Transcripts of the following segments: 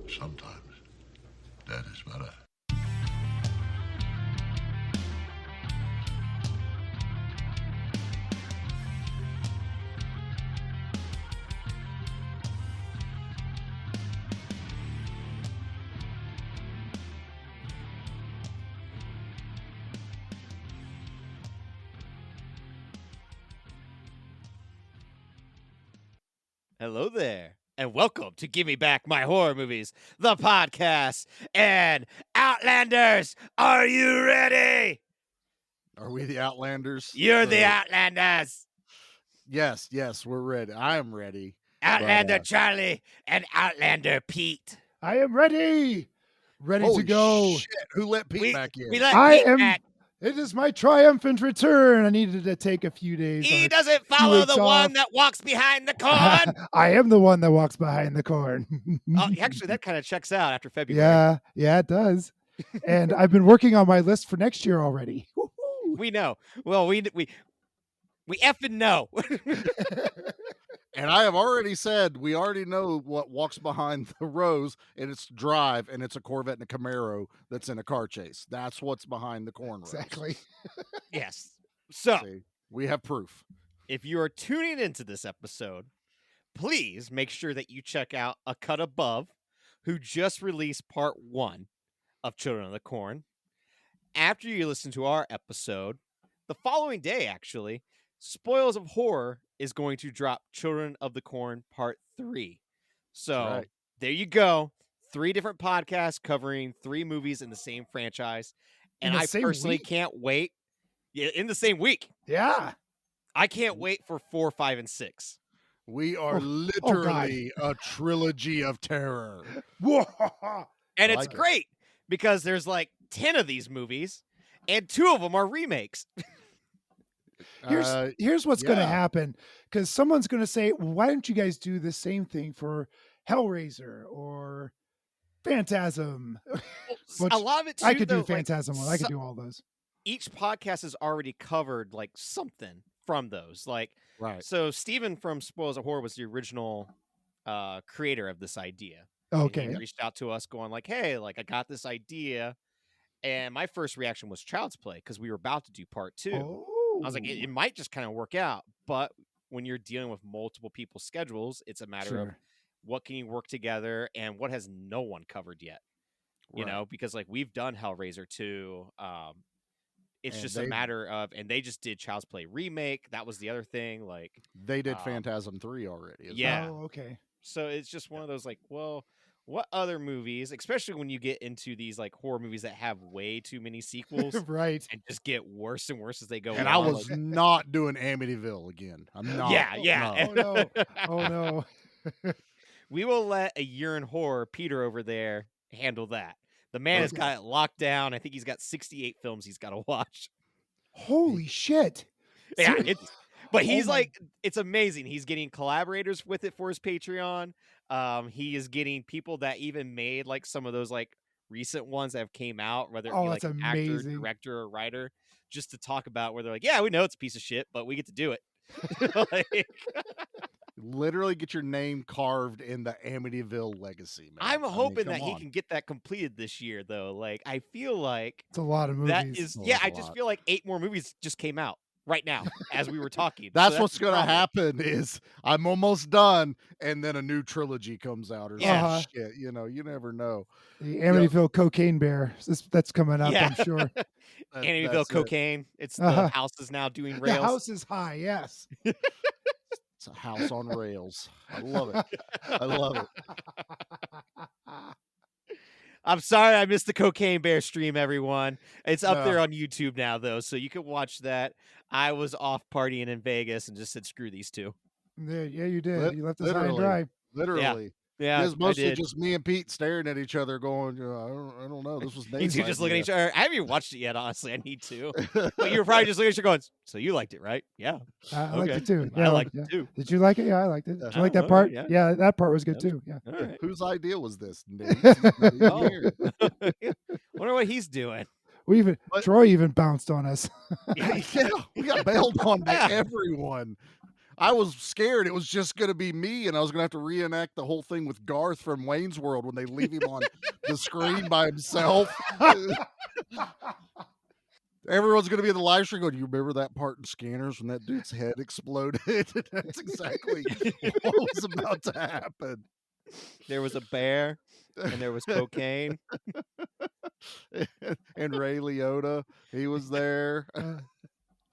Sometimes that is better. Hello there, and welcome to Give Me Back My Horror Movies, the podcast, and Outlanders. Are you ready? Are we the Outlanders? You're the Outlanders. Yes, we're ready. I am ready. Outlander Charlie and Outlander Pete. I am ready. Ready Holy to go. shit! Who let Pete back in? We let I Pete am. back. It is my triumphant return. I needed to take a few days. He or doesn't few follow weeks the one off. that walks behind the corn. I am the one that walks behind the corn. Oh, actually, that kind of checks out after February. Yeah, it does. And I've been working on my list for next year already. We know. Well, we effing know. And I have already said we already know what walks behind the rows, and it's Drive, and it's a Corvette and a Camaro that's in a car chase. That's what's behind the corn rows. Exactly. Yes. So, See, we have proof. if you are tuning into this episode, please make sure that you check out A Cut Above, who just released part 1 of Children of the Corn. After you listen to our episode, the following day, actually, Spoils of Horror is going to drop Children of the Corn part 3. So Right. there you go. 3 different podcasts covering 3 movies in the same franchise. In And the I same personally week? can't wait. Yeah, in the same week. Yeah. I can't wait for 4, 5, and 6. We are God. literally a trilogy of terror. And I it's like it. great because there's like 10 of these movies and 2 of them are remakes. Here's what's going to yeah. happen, because someone's going to say, why don't you guys do the same thing for Hellraiser or Phantasm? Which A lot of it too, I could though, do Phantasm one. I could do all those. Each podcast has already covered like something from those. Like, Right. so Steven from Spoils of Horror was the original creator of this idea. And Okay. he reached out to us going like, hey, like I got this idea. And my first reaction was Child's Play because we were about to do part 2. I was like, it might just kind of work out. But when you're dealing with multiple people's schedules, it's a matter of Sure. what can you work together and what has no one covered yet. You Right. know, because like we've done Hellraiser 2. It's And just a matter of, and they just did Child's Play remake. That was the other thing. Like, They did Phantasm 3 already. as yeah. Oh, okay. So it's just one of those like, well, what other movies, especially when you get into these like horror movies that have way too many sequels Right. and just get worse and worse as they go And along. I was not doing Amityville again. I'm not. Yeah. no. Oh no. We will let a year in horror, Peter over there, handle that. The man has Okay. got it locked down. I think he's got 68 films he's got to watch. Holy shit. Yeah, Seriously? but he's my- like, it's amazing. He's getting collaborators with it for his Patreon. He is getting people that even made like some of those like recent ones that have came out, whether it be like that's an actor, amazing. director, or writer, just to talk about where they're like, yeah, we know it's a piece of shit, but we get to do it. Like, Literally get your name carved in the Amityville legacy, man. I'm I mean, hoping that come he on. can get that completed this year, though. Like, I feel like It's a lot of movies. that is, Oh, yeah, that's a I just lot. feel like 8 more movies just came out right now as we were talking. That's So what's the going to problem. happen is I'm almost done, and then a new trilogy comes out or Yeah. some shit. You know, you never know. The Amityville Cocaine Bear. That's coming up, Yeah. I'm sure. Amityville That's it. Cocaine. It's the Uh-huh. house is now doing The rails. house is high, yes. It's a house on rails. I love it. I love it. I'm sorry I missed the Cocaine Bear stream, everyone. It's up there No. on YouTube now, though, so you can watch that. I was off partying in Vegas and just said, screw these two. Yeah, you did. Lit- You left us high and literally. dry. Literally. Yeah, It's mostly I did. just me and Pete staring at each other going, I don't know. This was You Nate's two just looking at each idea." other. I haven't even watched it yet, honestly. I need to. But you were probably just looking at each other going, so you liked it, right? Yeah. I liked Okay. it too. I Yeah, liked yeah. it too. Did you like it? Yeah, I liked it. Did you like Oh, that part? yeah. Yeah, that part was good That too. Yeah. All right. Whose idea was this? Nate's? Oh. Here. Wonder what he's doing. But- Troy even bounced on us. Yeah, we got bailed on by Yeah. everyone. I was scared it was just going to be me, and I was going to have to reenact the whole thing with Garth from Wayne's World when they leave him on the screen by himself. Everyone's going to be in the live stream going, "Do you remember that part in Scanners when that dude's head exploded?" That's exactly what was about to happen. There was a bear and there was cocaine. And Ray Liotta, he was there.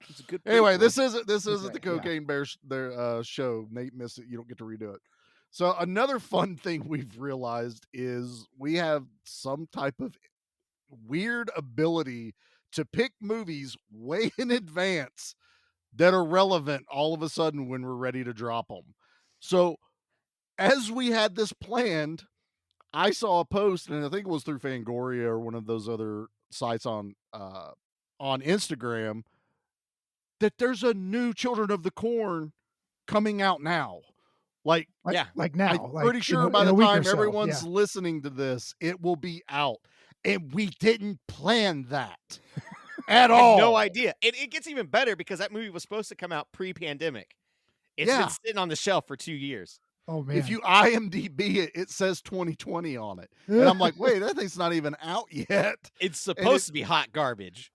It's a good. Anyway, prequel. this isn't right, the yeah. Cocaine Bear show. Nate missed it. You don't get to redo it. So another fun thing we've realized is we have some type of weird ability to pick movies way in advance that are relevant all of a sudden when we're ready to drop them. So as we had this planned, I saw a post, and I think it was through Fangoria or one of those other sites on Instagram, that there's a new Children of the Corn coming out now. Like Yeah. like now. I'm like pretty in sure a- by in the a week or time so, everyone's yeah. listening to this, it will be out. And we didn't plan that at I had all. no idea. It gets even better because that movie was supposed to come out pre-pandemic. It's Yeah. been sitting on the shelf for 2 years. Oh man. If you IMDb it, it says 2020 on it. And I'm like, wait, that thing's not even out yet. It's supposed to be hot garbage.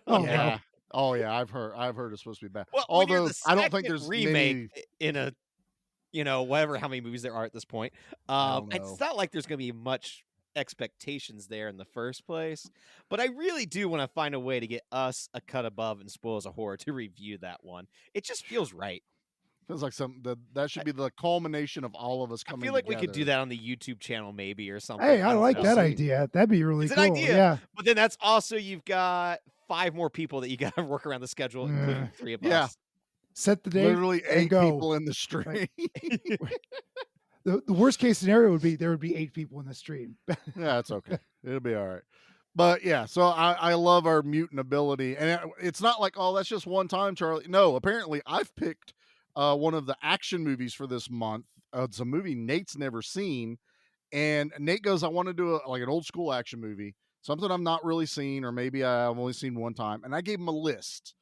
Oh, yeah. no. Oh yeah, I've heard it's supposed to be bad. Well, when you're Although the I don't think second there's remake many. in a, whatever how many movies there are at this point. don't It's know. not like there's going to be much expectations there in the first place. But I really do want to find a way to get us a cut above and Spoils of Horror to review that one. It just feels right. Feels like that should be the culmination of all of us I coming feel like we could together. do that on the YouTube channel maybe or something. Hey, I don't like know. that see. idea. That'd be really It's cool. an idea. Yeah. But then that's also you've got 5 more people that you got to work around the schedule, including 3 of Yeah. us. Set the date. Literally and 8 go. people in the stream. The worst case scenario would be there would be 8 people in the stream. Yeah, it's okay. It'll be all right. But yeah, so I love our mutant ability. And it's not like, oh, that's just one time, Charlie. No, apparently I've picked one of the action movies for this month. It's a movie Nate's never seen. And Nate goes, I want to do like an old school action movie, something I've not really seen, or maybe I've only seen one time. And I gave him a list.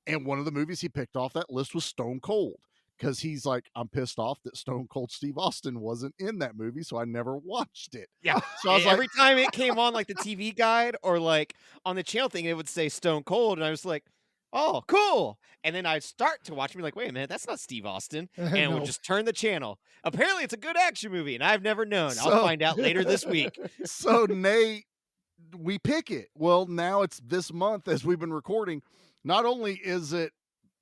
And one of the movies he picked off that list was Stone Cold. Because he's like, I'm pissed off that Stone Cold Steve Austin wasn't in that movie, so I never watched it. Yeah. So I was like, Every time it came on like the TV guide or like on the channel thing, it would say Stone Cold. And I was like, oh, cool. And then I'd start to watch and be like, wait a minute, that's not Steve Austin. And it No. would just turn the channel. Apparently it's a good action movie, and I've never known. So- I'll find out later this week. so Nate, we pick it. Well, now it's this month as we've been recording. Not only is it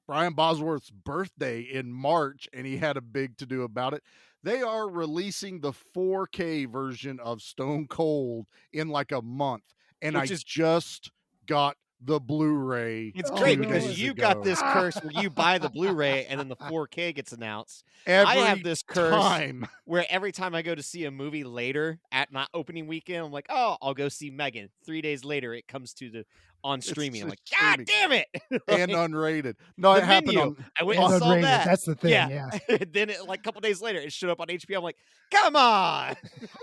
Brian Bosworth's birthday in March, and he had a big to do about it, they are releasing the 4K version of Stone Cold in like a month. And Which I is- just got the Blu-ray. It's Oh, great 2 because days you ago. got this curse where you buy the Blu-ray and then the 4K gets announced. Every I have this curse time. where every time I go to see a movie later at not opening weekend, I'm like, oh, I'll go see Megan. 3 days later, it comes to on streaming. I'm like, just God streaming. damn it! And unrated. No, The it happened menu. on I went And and saw unrated. that. That's the thing. Yeah. Yeah. Then like a couple days later, it showed up on HBO. I'm like, come on!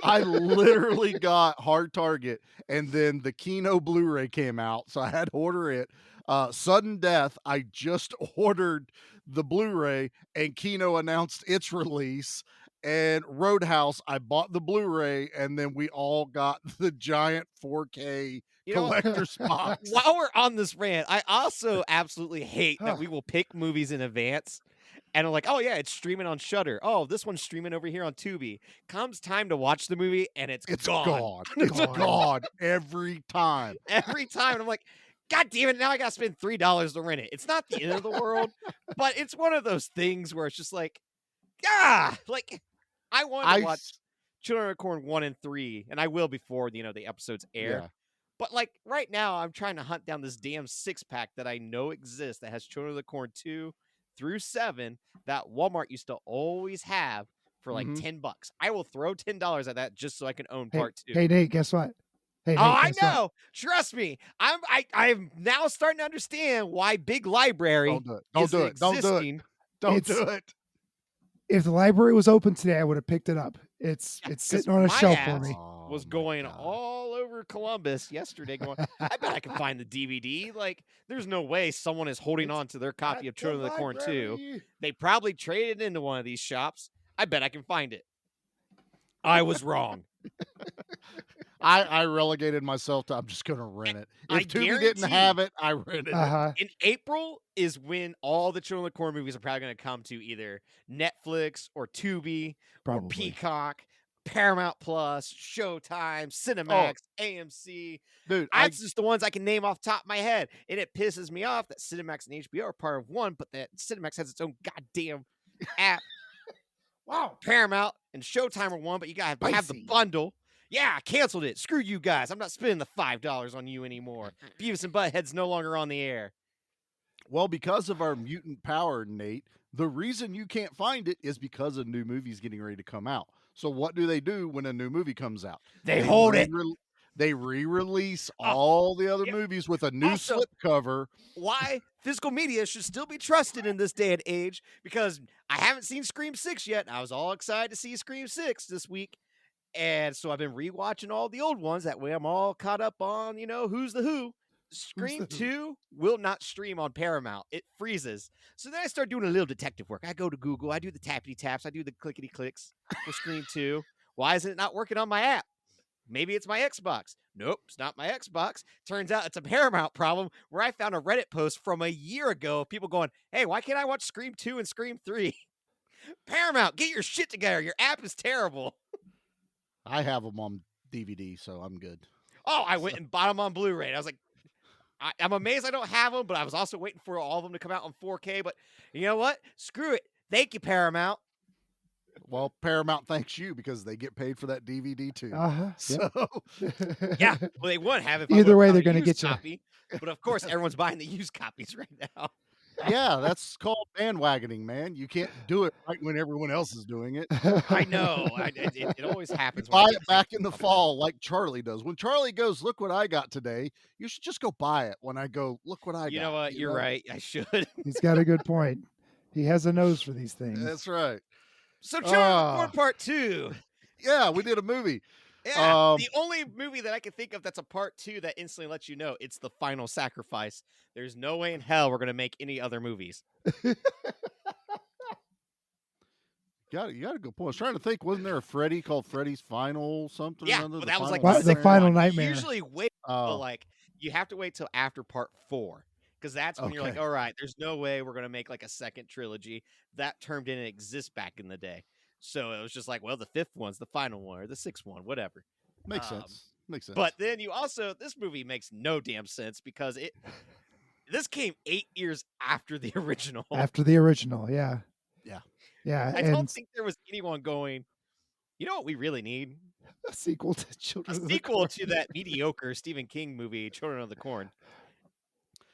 I literally got Hard Target, and then the Kino Blu-ray came out, so I had to order it. Sudden Death, I just ordered the Blu-ray, and Kino announced its release. And Roadhouse, I bought the Blu-ray, and then we all got the giant 4K You know, collector's box. while we're on this rant, I also absolutely hate that we will pick movies in advance. And I'm like, oh yeah, it's streaming on Shudder. Oh, this one's streaming over here on Tubi. Comes time to watch the movie, and it's gone. It's gone every time. every time. And I'm like, God damn it! Now I gotta spend $3 to rent it. It's not the end of the world, but it's one of those things where it's just like, like I want to watch Children of the Corn 1 and 3, and I will before the episodes air. Yeah. But like right now, I'm trying to hunt down this damn 6-pack that I know exists that has Children of the Corn 2 through 7 that Walmart used to always have for like $10. I will throw $10 at that just so I can own part 2. Hey, Nate, guess what? Hey, Nate, I guess what? know. Trust me. I'm now starting to understand why Big Library Don't do it. Don't is do it. Don't do it. existing. Don't do it. If the library was open today, I would have picked it up. It's Yeah, 'cause sitting on a my shelf for ass me. Oh, was my going God. all over Christopher Columbus yesterday going, I bet I can find the DVD. Like, there's no way someone is holding on to their copy of Children of the Corn 2. They probably traded into one of these shops. I bet I can find it. I was wrong. I relegated myself to I'm just going to rent it. I If Tubi didn't guarantee- have it, I rented it. In April is when all the Children of the Corn movies are probably going to come to either Netflix or Tubi or Probably. Peacock, Paramount Plus, Showtime, Cinemax, AMC. Dude, That's just the ones I can name off the top of my head. And it pisses me off that Cinemax and HBO are part of one, but that Cinemax has its own goddamn app. Wow. Paramount and Showtime are one, but you gotta have the Spicy. bundle. Yeah, I canceled it. Screw you guys. I'm not spending the $5 on you anymore. Beavis and Butthead's no longer on the air. well, because of our mutant power, Nate, the reason you can't find it is because a new movie's getting ready to come out. So what do when a new movie comes out? They hold it. They re-release all the other yeah. movies with a new Also- slipcover. Why physical media should still be trusted in this day and age, because I haven't seen Scream 6 yet. I was all excited to see Scream 6 this week. And so I've been rewatching all the old ones. That way I'm all caught up on, who's the who. Scream the who? 2 will not stream on Paramount. It freezes. So then I start doing a little detective work. I go to Google. I do the tappity taps. I do the clickety clicks for Scream 2. Why is it not working on my app? Maybe it's my Xbox. Nope, it's not my Xbox. Turns out it's a Paramount problem, where I found a Reddit post from a year ago of people going, hey, why can't I watch Scream 2 and Scream 3? Paramount, get your shit together. Your app is terrible. I have them on DVD, so I'm good. Oh, I went and bought them on Blu-ray. And I was like, I'm amazed I don't have them, but I was also waiting for all of them to come out on 4K. But you know what? Screw it. Thank you, Paramount. Well, Paramount thanks you because they get paid for that DVD too. So Yeah, well, they would have if I Either would've way, found they're a gonna used get you. copy. But of course, everyone's buying the used copies right now. yeah, that's called bandwagoning, man. You can't do it right when everyone else is doing it. I know. It always happens. when Buy I it get back sick in the of it. fall like Charlie does. When Charlie goes, look what I got today, you should just go buy it. When I go, look what I got. You know what? You're right. I should. He's got a good point. He has a nose for these things. That's right. So, Children of the Ah. Corn Part 2. Yeah, we did a movie. Yeah, the only movie that I can think of that's a part 2 that instantly lets you know it's the final sacrifice. There's no way in hell we're going to make any other movies. You got a good point. I was trying to think, wasn't there a Freddy called Freddy's Final something? Yeah, or other? well, The that was like Final What? The Nightmare? Final one. Nightmare. You usually wait till, Oh, like, you have to wait till after part 4. Because that's when you're like, Okay. all right, there's no way we're going to make like a second trilogy. That term didn't exist back in the day. So it was just like, well, the 5th one's the final one, or the 6th one, whatever. makes sense. Makes sense. But then you also, this movie makes no damn sense because this came 8 years after the original. After the original, yeah. Yeah. Yeah, I and don't think there was anyone going, you know what we really need? a sequel to A Children of the sequel Corn. to that mediocre Stephen King movie, Children of the Corn.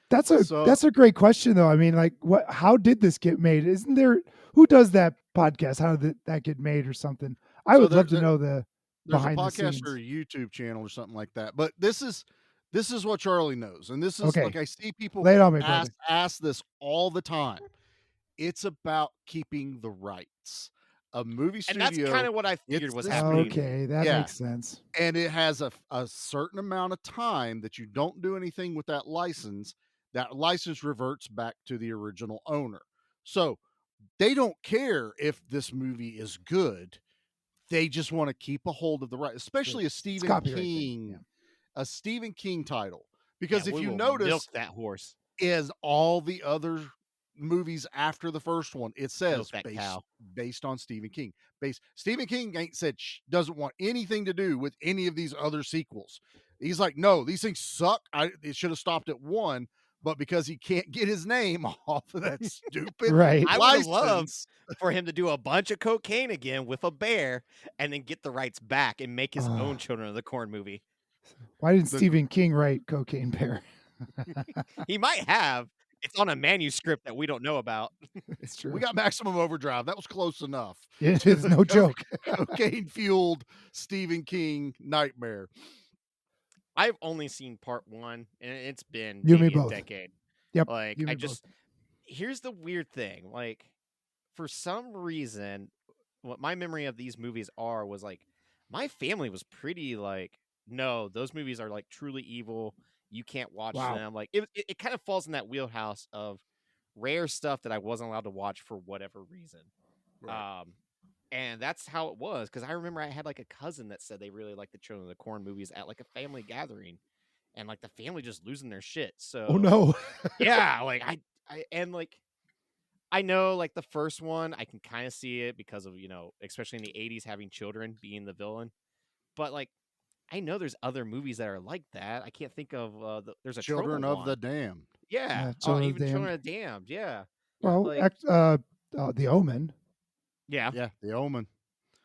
That's So- a great question though. I mean, like, how did this get made? Isn't there who does that podcast? How did that get made or something? I So would love to there- know the There's a behind the podcast scenes. or a YouTube channel or something like that. But this is what Charlie knows. And this is Okay. like I see people Lay it on me, brother. ask this all the time. It's about keeping the rights. A movie And studio, that's kind of what I figured it's was this happening. Okay, that Yeah. makes sense. and it has a certain amount of time that you don't do anything with that license. That license reverts back to the original owner. So they don't care if this movie is good. They just want to keep a hold of the right, especially a Stephen copyright thing, King, yeah. a Stephen King title. Because Yeah, if we you will notice, milk that horse. is all the other movies after the first one, it says Milk that cow. based on Stephen King. Stephen King ain't said doesn't want anything to do with any of these other sequels. He's like, no, these things suck. It should have stopped at 1, but because he can't get his name off of that stupid Right. I would have loved license, for him to do a bunch of cocaine again with a bear and then get the rights back and make his Oh. own Children of the Corn movie. Why didn't The- Stephen King write Cocaine Bear? He might have. It's on a manuscript that we don't know about. It's true. we got Maximum Overdrive. That was close enough. It is no joke. Cocaine fueled Stephen King nightmare. I've only seen part 1, and it's been You and me maybe a both. decade. Yep, Like, you and I me both. just here's the weird thing. Like, for some reason, what my memory of these movies was like, my family was pretty like no, those movies are like truly evil. You can't watch Wow. them. Like it kind of falls in that wheelhouse of rare stuff that I wasn't allowed to watch for whatever reason. Right. And that's how it was, because I remember I had like a cousin that said they really liked the Children of the Corn movies at like a family gathering, and like the family just losing their shit. So Oh no. yeah, like I and like I know like the first one I can kind of see it because of, especially in the 80s, having children being the villain. But like I know there's other movies that are like that. I can't think of there's a Children Troma of the one. Damned. Yeah. Yeah, Oh, Children of even the Children of the Damned. Yeah. Well, Like The Omen. yeah. Yeah, The Omen.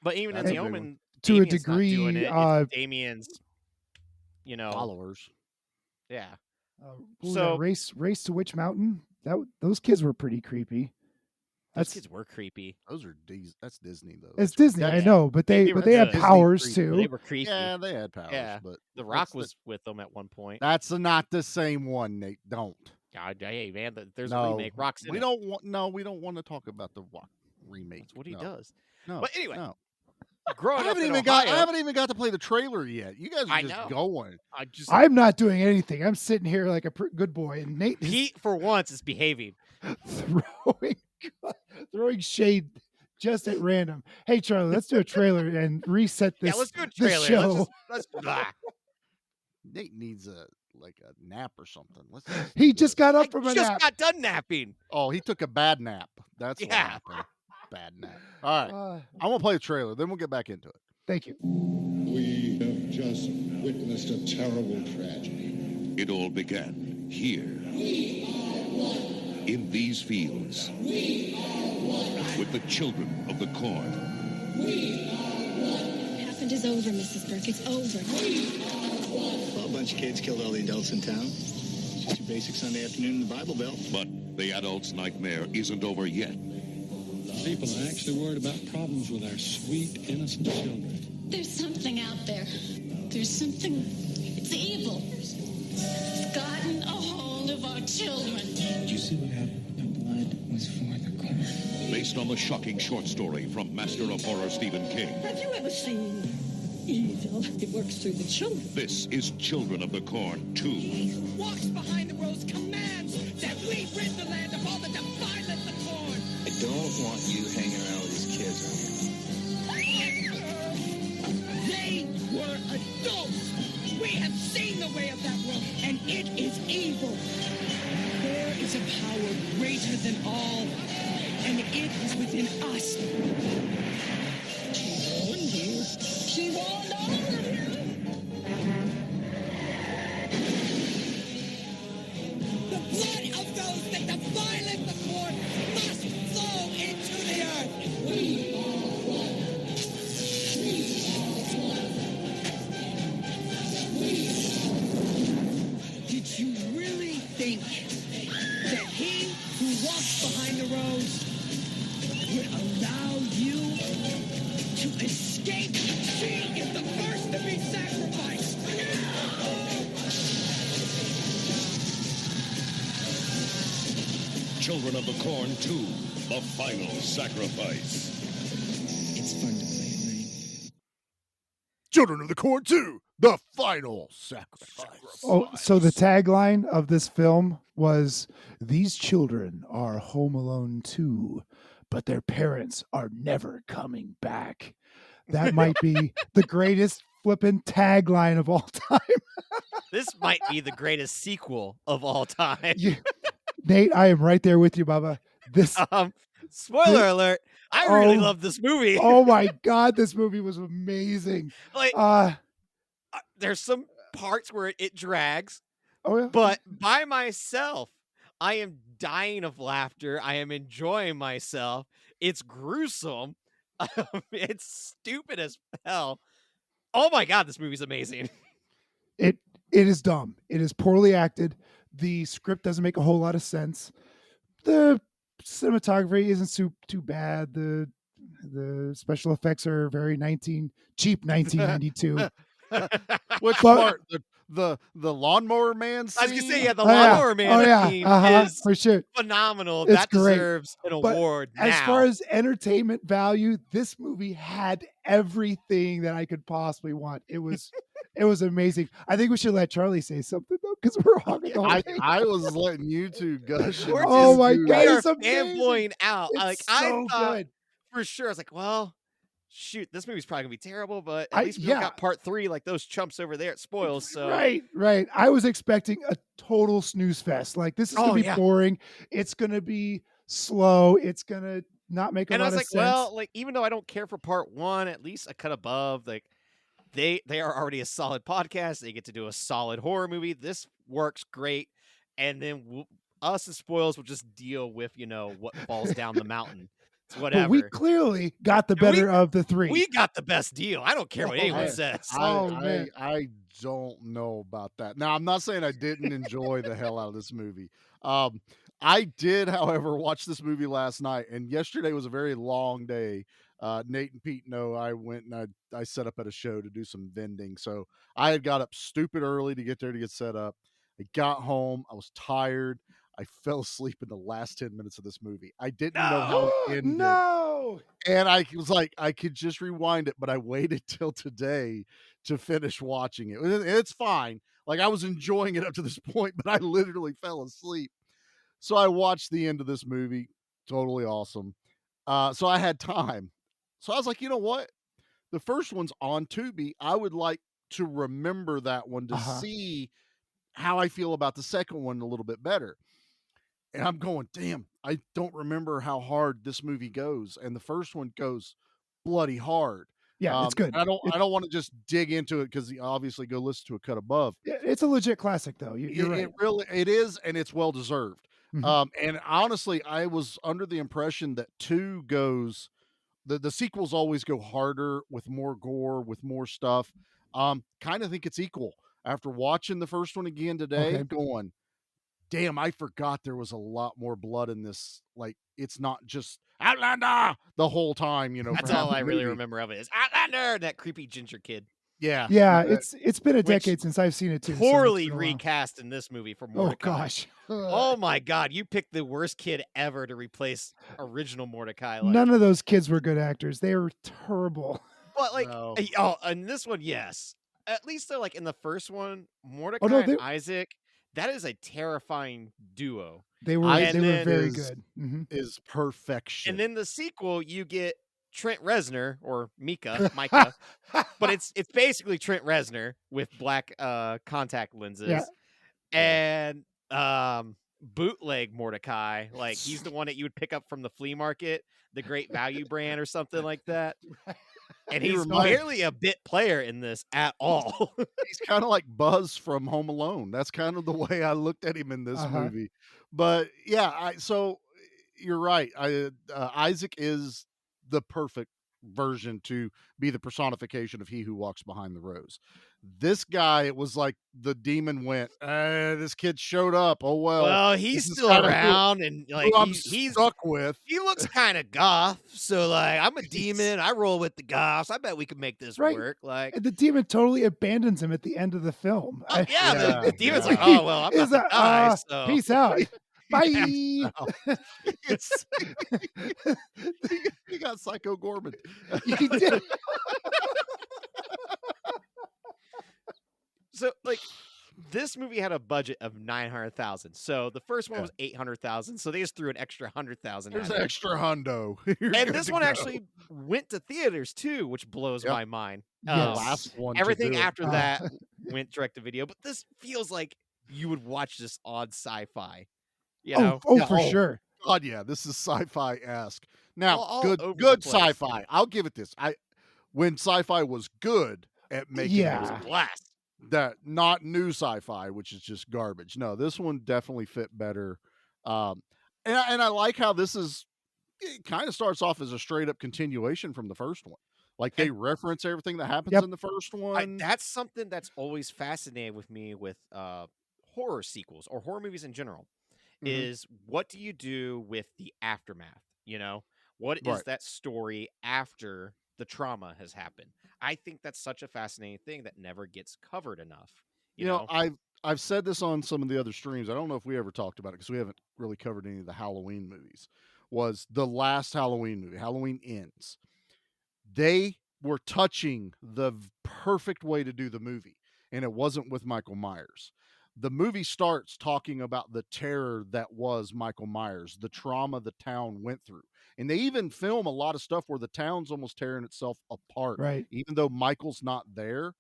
But even in That's The a big Omen, To a Damien's not doing degree, it. It's Damien's, Followers. yeah. what was So- that? Race to Witch Mountain? Those kids were pretty creepy. Those kids were creepy. Those are That's Disney though. It's That's- Disney, I that's- know, but They they were had good. powers Disney too. They were creepy. Yeah, they had powers, Yeah. but The Rock that's was with them at one point. That's not the same one, Nate. Don't. God, hey man, there's No, a remake. Rock's in we it. don't want. No, we don't want to talk about the Rock remake. That's what he No. does. No, But anyway, no. Growing I up haven't in even Ohio, I haven't even got to play the trailer yet. You guys are I just know. going. I'm not doing anything. I'm sitting here like a good boy, and Nate is Pete for once is behaving. throwing shade just at random. Hey, Charlie, let's do a trailer and reset this. Yeah, let's do a this trailer. show. Let's blah. Nate needs a nap or something. Let's He do just this. got I up from a just nap. got done napping. Oh, he took a bad nap. That's what Yeah. happened. Bad nap. All right. I'm gonna play the trailer. Then we'll get back into it. Thank you. We have just witnessed a terrible tragedy. It all began here. In these fields. With the children of the corn. What happened is over, Mrs. Burke. It's over. Well, a bunch of kids killed all the adults in town. Just your basic Sunday afternoon in the Bible Belt. But the adult's nightmare isn't over yet. People are actually worried about problems with our sweet, innocent children. There's something out there. There's something. It's evil. It's gotten a hold of our children. Did you see what happened? The blood was for the corn. Based on the shocking short story from Master of Horror Stephen King. Have you ever seen evil? It works through the children. This is Children of the Corn 2. Walks behind the rose commands that we rid the land of all that defileth the corn. I don't want you hanging around with these kids They were adults. We have seen the way of that world, and it is evil. There is a power greater than all, and it is within us. She warned you. She warned all of you. The blood of those that defileth the corn must flow into the earth. Did you really think that he who walks behind the rose would allow you to escape? She is the first to be sacrificed. Children of the Corn 2. The Final Sacrifice. It's fun to play, right? Children of the Corn 2, the final sacrifice. Oh, so the tagline of this film was, "These children are home alone too, but their parents are never coming back." That might be the greatest flippin' tagline of all time. This might be the greatest sequel of all time. Nate, I am right there with you, Bubba. This Spoiler alert, I really Oh. love this movie. oh my god, this movie was amazing. Like there's some parts where it drags, Oh yeah. but by myself, I am dying of laughter. I am enjoying myself. It's gruesome. It's stupid as hell. Oh my god, this movie's amazing. It is dumb. It is poorly acted. The script doesn't make a whole lot of sense. The cinematography isn't too bad. The special effects are very cheap 1992. Which But- part? The lawnmower man scene? I was gonna say, yeah, the Oh, yeah. Lawnmower Man Oh yeah, scene is for sure. phenomenal. It's That great. deserves an But award. As now. far as entertainment value, this movie had everything that I could possibly want. It was It was amazing. I think we should let Charlie say something though, because we're hogging the whole thing. I was letting you two gush. We're Oh just- my do God, we that. are it's amazing. fanboying out. It's Like so I thought good. for sure. I was like, well, shoot, this movie's probably gonna be terrible, but I- at least we yeah. got part 3 like those chumps over there at Spoils. So Right. I was expecting a total snooze fest. Like this is gonna Oh, be yeah. boring. It's gonna be slow. It's gonna not make a And I lot was of like, sense. well, like even though I don't care for part 1, at least a cut above, like they are already a solid podcast. They get to do a solid horror movie. This works great. And then us as Spoils will just deal with, what falls down the mountain. It's whatever. But we clearly got the And we- better of the three. We got the best deal. I don't care what Oh, anyone man. says. Man. I don't know about that. Now, I'm not saying I didn't enjoy the hell out of this movie. I did, however, watch this movie last night, and yesterday was a very long day. Nate and Pete know I went and I set up at a show to do some vending. So I had got up stupid early to get there to get set up. I got home. I was tired. I fell asleep in the last 10 minutes of this movie. I didn't know how it ended. No. And I was like, I could just rewind it, but I waited till today to finish watching it. It's fine. Like I was enjoying it up to this point, but I literally fell asleep. So I watched the end of this movie. Totally awesome. So I had time. So I was like, you know what? The first one's on Tubi. I would like to remember that one to see how I feel about the second one a little bit better. And I'm going, damn, I don't remember how hard this movie goes. And the first one goes bloody hard. Yeah, it's good. I don't want to just dig into it because obviously go listen to a cut above. It's a legit classic though. You're right. It really it is, and it's well deserved. Mhm. And honestly, I was under the impression that 2 goes the sequels always go harder with more gore, with more stuff. Kind of think it's equal. After watching the first one again today, Okay. going, damn, I forgot there was a lot more blood in this. Like, it's not just Outlander the whole time, That's for all half the I really movie. remember of it is Outlander, that creepy ginger kid. Yeah. Yeah, Uh, it's been a which decade since I've seen it too. so it's Poorly been a while. recast in this movie for Oh Mordecai. gosh. Oh my God, you picked the worst kid ever to replace original Mordecai. Like, None of those kids were good actors. They were terrible. but like, No. and this one, yes. At least they're like in the first one, Mordecai no, and Isaac. That is a terrifying duo. They were Isaac very is- good. Mhm. is perfection. And then the sequel, you get Trent Reznor or Micah, but it's basically Trent Reznor with black contact lenses. Yeah. And bootleg Mordecai, like he's the one that you would pick up from the flea market, the Great Value brand or something like that. And He he's reminds- barely a bit player in this at all. He's kind of like Buzz from Home Alone. That's kind of the way I looked at him in this movie. But yeah, so you're right. Isaac is the perfect version to be the personification of he who walks behind the rose. This guy, it was like the demon went, this kid showed up. Oh well, this he's is still kinda around, and like who I'm he's stuck with. he looks kind of goth. So like, I'm a demon. I roll with the goths. I bet we can make this Right. work. Like, And the demon totally abandons him at the end of the film. oh, yeah, the demon's yeah. like, oh well, I'm Is about to die. So peace out. Bye. It's, he got Psycho Gorman. He did. So like this movie had a budget of 900,000. So the first one was 800,000. So they just threw an extra 100,000. There's at an it. extra hundo. You're And good this to one go. actually went to theaters too, which blows Yep. my mind. The Yes. last one. to Everything do it. after that went direct to video, but this feels like you would watch this on Sci-Fi. You know, Yeah, for sure. God, yeah, this is sci-fi-esque. Now, All over the good place. sci-fi. I'll give it this. When sci-fi was good at making Yeah. it was a movies, blast. that not new sci-fi, which is just garbage. No, this one definitely fit better. And I like how this is. It kind of starts off as a straight up continuation from the first one. Like they reference everything that happens Yep. in the first one. That's something that's always fascinated with me with horror sequels or horror movies in general. Mhm. Is what do you do with the aftermath? You know, what is Right. that story after the trauma has happened? I think that's such a fascinating thing that never gets covered enough. You know, I've said this on some of the other streams. I don't know if we ever talked about it because we haven't really covered any of the Halloween movies. Was the last Halloween movie, Halloween Ends. They were touching the perfect way to do the movie. and it wasn't with Michael Myers. The movie starts talking about the terror that was Michael Myers, the trauma the town went through. And they even film a lot of stuff where the town's almost tearing itself apart. Right. Even though Michael's not there,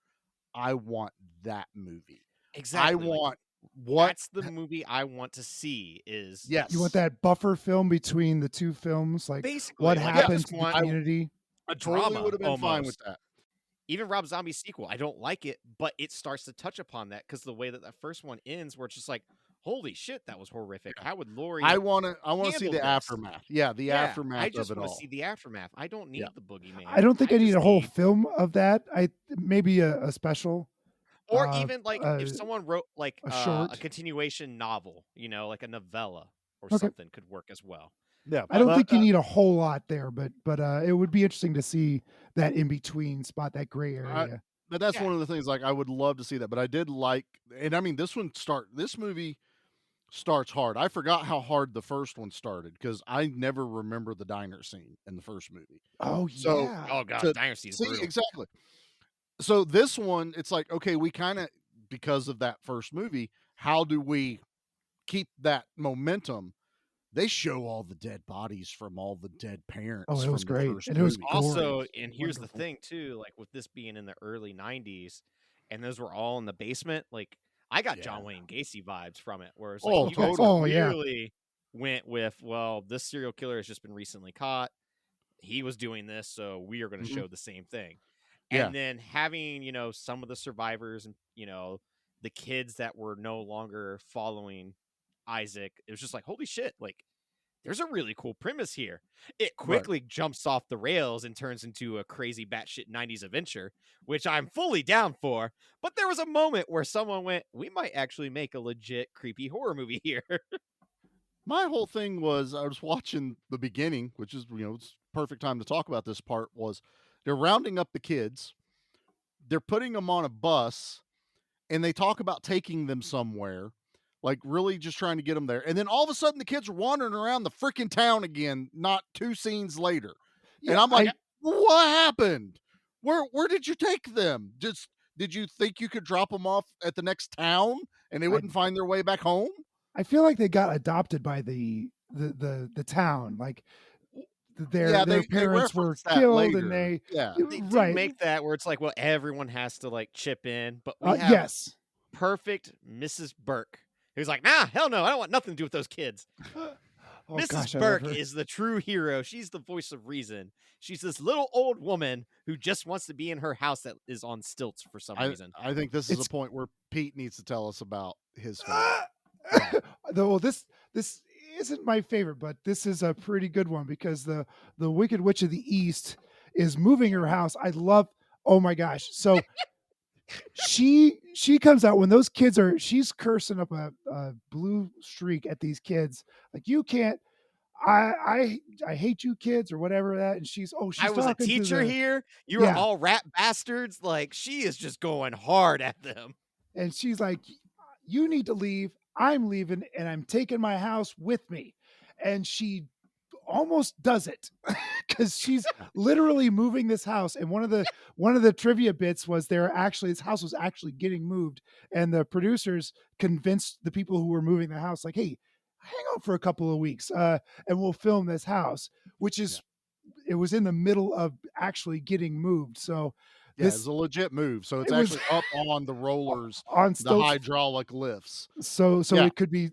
I want that movie. Exactly. I want what That's the movie I want to see. Is yes. You want that buffer film between the two films, like basically what like, I happened just to the want community. a Totally drama would have been fine with almost. that. Even Rob Zombie's sequel, I don't like it, but it starts to touch upon that because the way that first one ends, where it's just like, holy shit, that was horrific. How would Laurie? I want to see handle the this? aftermath. Yeah, the Yeah, aftermath I just of it want to all. see the aftermath. I don't need Yeah. the boogeyman. I don't think I need just a whole film of that. Maybe a special. or even like if uh, someone wrote like a short. a continuation novel, you know, like a novella or Okay. something could work as well. Yeah, I don't but, think you need a whole lot there, but it would be interesting to see that in between spot, that gray area. But that's Yeah. one of the things. Like, I would love to see that. But I did like, and I mean, this movie starts hard. I forgot how hard the first one started because I never remember the diner scene in the first movie. Oh So- yeah. Oh god, To- Dynasty is See, brutal. exactly. So this one, it's like, okay, we kind of, because of that first movie, how do we keep that momentum? They show all the dead bodies from all the dead parents. Oh, it was from the great. first And it was movie. Also, gory. and here's the Wonderful. thing too, like with this being in the early 90s and those were all in the basement, like I got John Yeah. Wayne Gacy vibes from it, where it's like Oh, you guys totally. Oh, yeah. clearly went with, well, this serial killer has just been recently caught. He was doing this, so we are going to Mhm. show the same thing. Yeah. And then having, you know, some of the survivors and, you know, the kids that were no longer following Isaac, it was just like, holy shit, like there's a really cool premise here. It quickly jumps off the rails and turns into a crazy batshit 90s adventure, which I'm fully down for. But there was a moment where someone went, we might actually make a legit creepy horror movie here. My whole thing was, I was watching the beginning, which is, it's perfect time to talk about this part, was they're rounding up the kids. They're putting them on a bus and they talk about taking them somewhere, like really just trying to get them there. And then all of a sudden the kids are wandering around the freaking town again, not 2 scenes later. And Yeah, I'm like, what happened? Where did you take them? Did you think you could drop them off at the next town and they wouldn't find their way back home? I feel like they got adopted by the town. Like their they parents were reference that killed, later. and they Yeah. They do right. make that where it's like, well, everyone has to like chip in, but we have Yes. perfect Mrs. Burke, who's like, nah, hell no, I don't want nothing to do with those kids. Oh, Mrs. gosh, I love Burke her. is the true hero. She's the voice of reason. She's this little old woman who just wants to be in her house that is on stilts for some reason. I think this is It's- a point where Pete needs to tell us about his favorite. Though this isn't my favorite, but this is a pretty good one because the Wicked Witch of the East is moving her house. I love. Oh my gosh! So she comes out when those kids are. She's cursing up a blue streak at these kids. Like, you can't. I hate you kids or whatever that. And she's I was a talking to teacher the- here. You were Yeah. all rat bastards. Like, she is just going hard at them. and she's like, you need to leave. I'm leaving, and I'm taking my house with me. And she almost does it because she's literally moving this house. And one of the trivia bits was this house was actually getting moved, and the producers convinced the people who were moving the house, like, hey, hang on for a couple of weeks, and we'll film this house, which is it was in the middle of actually getting moved. So Yeah, this it's a legit move. So it's it was- actually up on the rollers, on the stilts, hydraulic lifts. so Yeah. it could be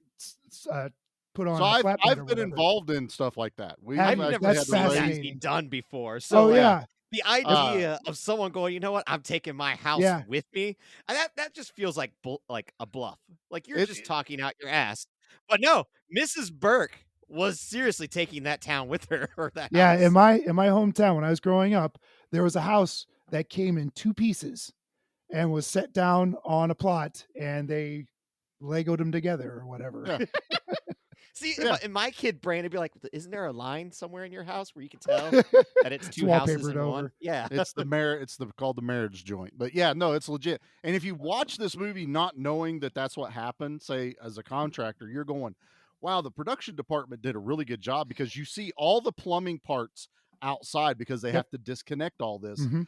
put on. So a I've flatbed or been whatever. involved in stuff like that. We've Have I've you? actually never had That's to seen that raise. fascinating. be done before. So Oh like, yeah, the idea of someone going, you know what, I'm taking my house Yeah. with me, that just feels like like a bluff. Like you're It- just talking out your ass. But no, Mrs. Burke was seriously taking that town with her or that yeah. house. In my hometown when I was growing up, there was a house that came in 2 pieces and was set down on a plot, and they Legoed them together or whatever. Yeah. See, Yeah. in my kid brain, it'd be like, isn't there a line somewhere in your house where you can tell that it's two houses wallpapered in one? over. Yeah. It's called the marriage joint. But yeah, no, it's legit. And if you watch this movie not knowing that that's what happened, say as a contractor, you're going, wow, the production department did a really good job, because you see all the plumbing parts outside because they Yep. have to disconnect all this. Mhm.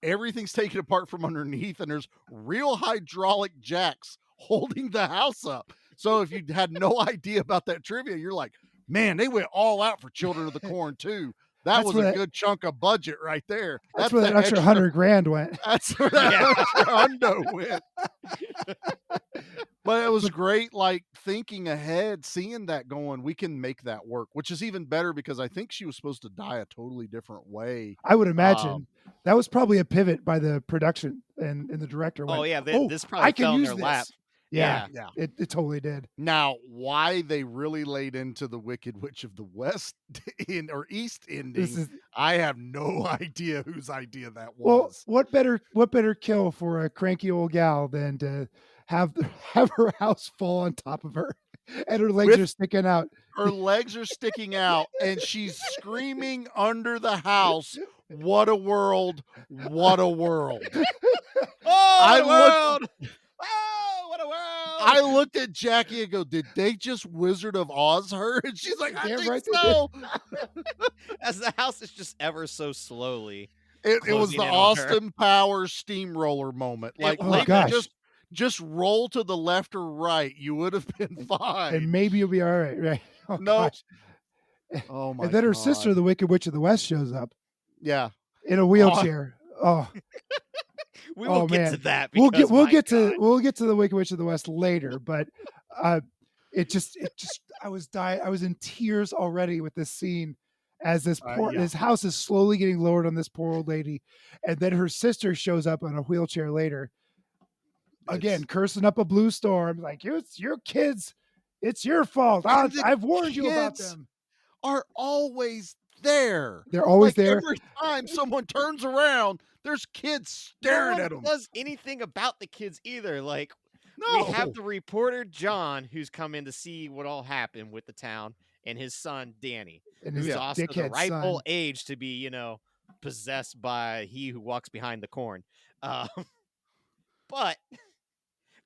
everything's taken apart from underneath, and there's real hydraulic jacks holding the house up. So if you had no idea about that trivia, you're like, man, they went all out for Children of the Corn too. That That's was where a that- good chunk of budget right there. That's where that the extra $100,000 went. That's where that extra hundo went. But it was great, like thinking ahead, seeing that going, we can make that work, which is even better because I think she was supposed to die a totally different way. I would imagine that was probably a pivot by the production and the director. Oh went, yeah, "Oh, this probably I can fell in use their this." lap. Yeah, Yeah. it totally did. Now, why they really laid into the Wicked Witch of the West or East ending, I have no idea whose idea that was. Well, what better kill for a cranky old gal than to have her house fall on top of her and her legs are sticking out. Her legs are sticking out and she's screaming under the house, "What a world, what a world." Oh, what a world. I looked at Jackie and go, did they just Wizard of Oz her? And she's like, I think so. As the house is just ever so slowly. It was closing the in on her. Austin Powers steamroller moment. Like, Oh, gosh. just roll to the left or right. You would have been fine. And maybe you'll be all right, right? Oh, No. gosh. Oh my And then her God. sister, the Wicked Witch of the West, shows up Yeah. in a wheelchair. Oh, We will get man. to that. we'll because, get my get God. to the Wicked Witch of the West later, but it just I was in tears already with this scene as this this house is slowly getting lowered on this poor old lady, and then her sister shows up on a wheelchair later. Again, cursing up a blue storm, like it's your kids, it's your fault. And the I've warned you about kids them. Are always there. They're always Like, there. Every time someone turns around, there's kids staring no at one them. does anything about the kids either. Like No. we have the reporter John, who's come in to see what all happened with the town, and his son Danny, And his who's also the dickhead rightful son. age to be, possessed by he who walks behind the corn. But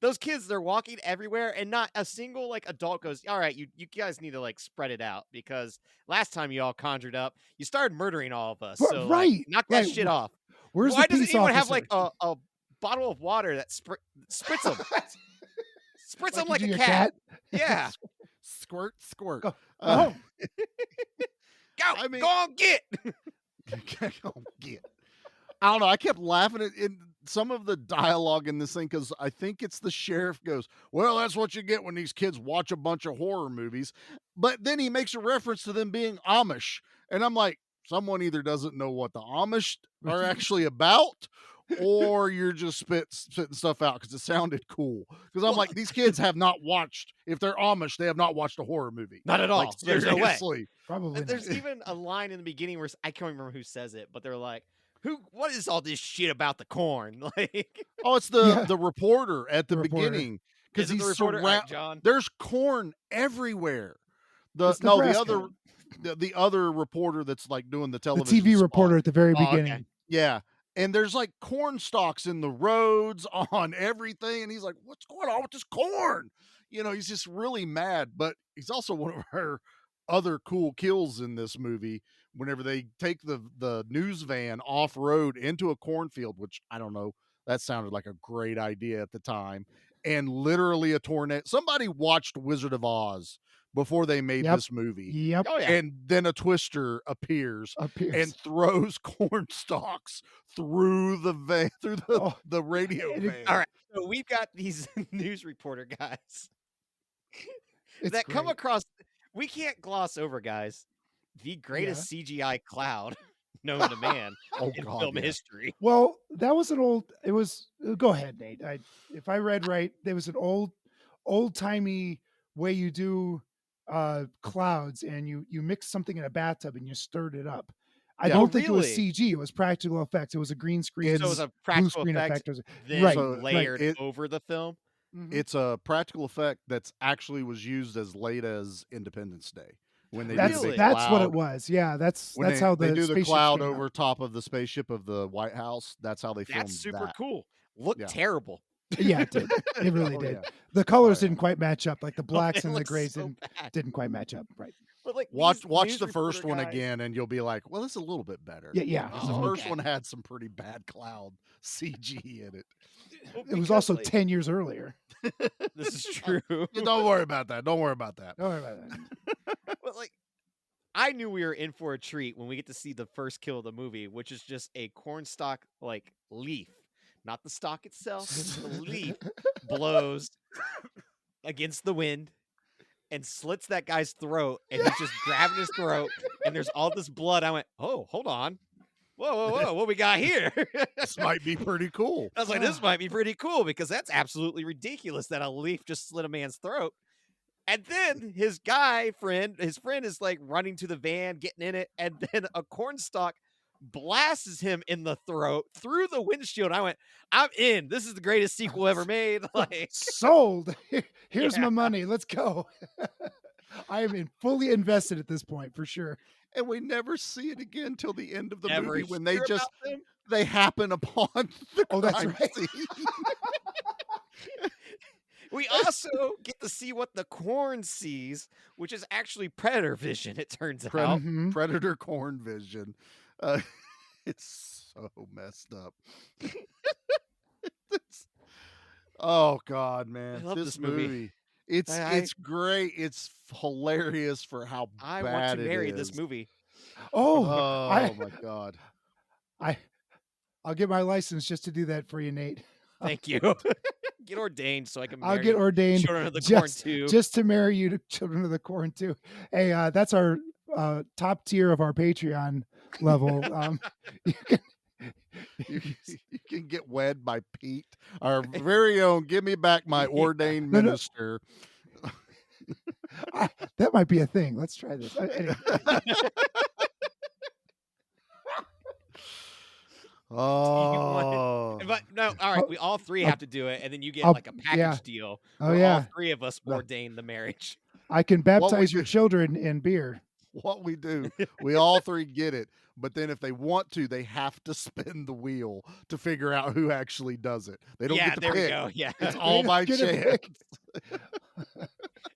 those kids, they're walking everywhere, and not a single like adult goes, all right, you guys need to like spread it out, because last time you all conjured up, you started murdering all of us. So like, Right, knock that right. shit off. Where's Why the doesn't peace anyone have officer? like a bottle of water that spritz them? Spritz them you like do a your cat. Yeah. Squirt, squirt. Go. Uh, Go, I mean- go on, get. Go get. I don't know. I kept laughing at in some of the dialogue in this thing because I think it's the sheriff goes, well, that's what you get when these kids watch a bunch of horror movies. But then he makes a reference to them being Amish. And I'm like, someone either doesn't know what the Amish are actually about, or you're just spitting stuff out because it sounded cool. Because I'm like, these kids have not watched, if they're Amish, they have not watched a horror movie. Not at all. Like, There's no way. seriously. Probably not. There's even a line in the beginning where I can't remember who says it, but they're like, what is all this shit about the corn? Like, Oh, it's the reporter at the Reporter. beginning. is Because it he's the reporter? All right, surrounded. John. There's corn everywhere. It's The Nebraska. other reporter that's like doing the The television TV spot. reporter at the very Oh, okay. beginning. Yeah. And there's like corn stalks in the roads on everything. And he's like, what's going on with this corn? He's just really mad. But he's also one of our other cool kills in this movie whenever they take the news van off road into a cornfield, which I don't know. That sounded like a great idea at the time. And literally a tornado. Somebody watched Wizard of Oz before they made Yep. this movie. Yep. Oh, yeah. And then a twister appears and throws corn stalks through the van, through the radio van. All right. So we've got these news reporter guys It's that come great. across. We can't gloss over, guys, the greatest CGI cloud known to man in film history. Well, that was it was, go ahead, Nate. If I read right, there was an old timey way you do clouds, and you mix something in a bathtub and you stirred it up. I Yeah. don't Oh, think it was really? CG. It was practical effects. It was a green screen. So it was a blue practical screen effect, effect. then Right. So, layered it- over the film. It's a practical effect that's actually was used as late as Independence Day when they That's do the big that's what it cloud. was. Yeah, that's When how they do the spaceships cloud came out. over top of the spaceship of the White House. That's how they filmed That's super that. cool. Looked Yeah. terrible. Yeah, it did. It really Oh, did. yeah. The colors yeah. didn't quite match up. Like the blacks It and the looks grays so bad. didn't quite match up. Right. But like Watch these the news first reporter one guys- again, and you'll be like, "Well, it's a little bit better." Yeah. 'Cause the Oh, first okay. one had some pretty bad cloud CG in it. Well, It was because, also like, 10 years earlier. This is true. Yeah, don't worry about that. Don't worry about that. Don't worry about that. But like, I knew we were in for a treat when we get to see the first kill of the movie, which is just a cornstalk like leaf, not the stalk itself. The leaf blows against the wind and slits that guy's throat, and he's just grabbing his throat, and there's all this blood. I went, oh, hold on. Whoa, what we got here? This might be pretty cool. I was like, this might be pretty cool because that's absolutely ridiculous that a leaf just slit a man's throat. And then his friend is like running to the van, getting in it, and then a cornstalk blasts him in the throat through the windshield. I went, I'm in. This is the greatest sequel ever made. Like, Sold. Here's Yeah. my money. Let's go. I am fully invested at this point for sure. And we never see it again till the end of the never movie when they hear just about them. they happen upon the Oh, that's crime right. scene. We also get to see what the corn sees, which is actually predator vision, it turns out. Mhm. Predator corn vision. It's so messed up. Oh God, man! I love this movie. It's I- it's great. It's hilarious for how I bad want to marry it this is. movie. Oh, Oh my God! I'll get my license just to do that for you, Nate. Thank you. Get ordained so I can I'll marry get ordained Children of the Corn too. just to marry you to Children of the Corn too. Hey, that's our top tier of our Patreon level. You can get wed by Pete, our very own. Give me back my ordained No, no. minister. That might be a thing. Let's try this. Anyway. Oh, But no, all right, we all three have to do it, and then you get I'll- like a package yeah. deal. Oh, where yeah. all three of us Well- ordain the marriage. I can we baptize your do- children in beer. what we do, we all three get it. But then if they want to, they have to spin the wheel to figure out who actually does it. They don't Yeah, get to there pick. we go. Yeah, It's all don't by get to chance. pick.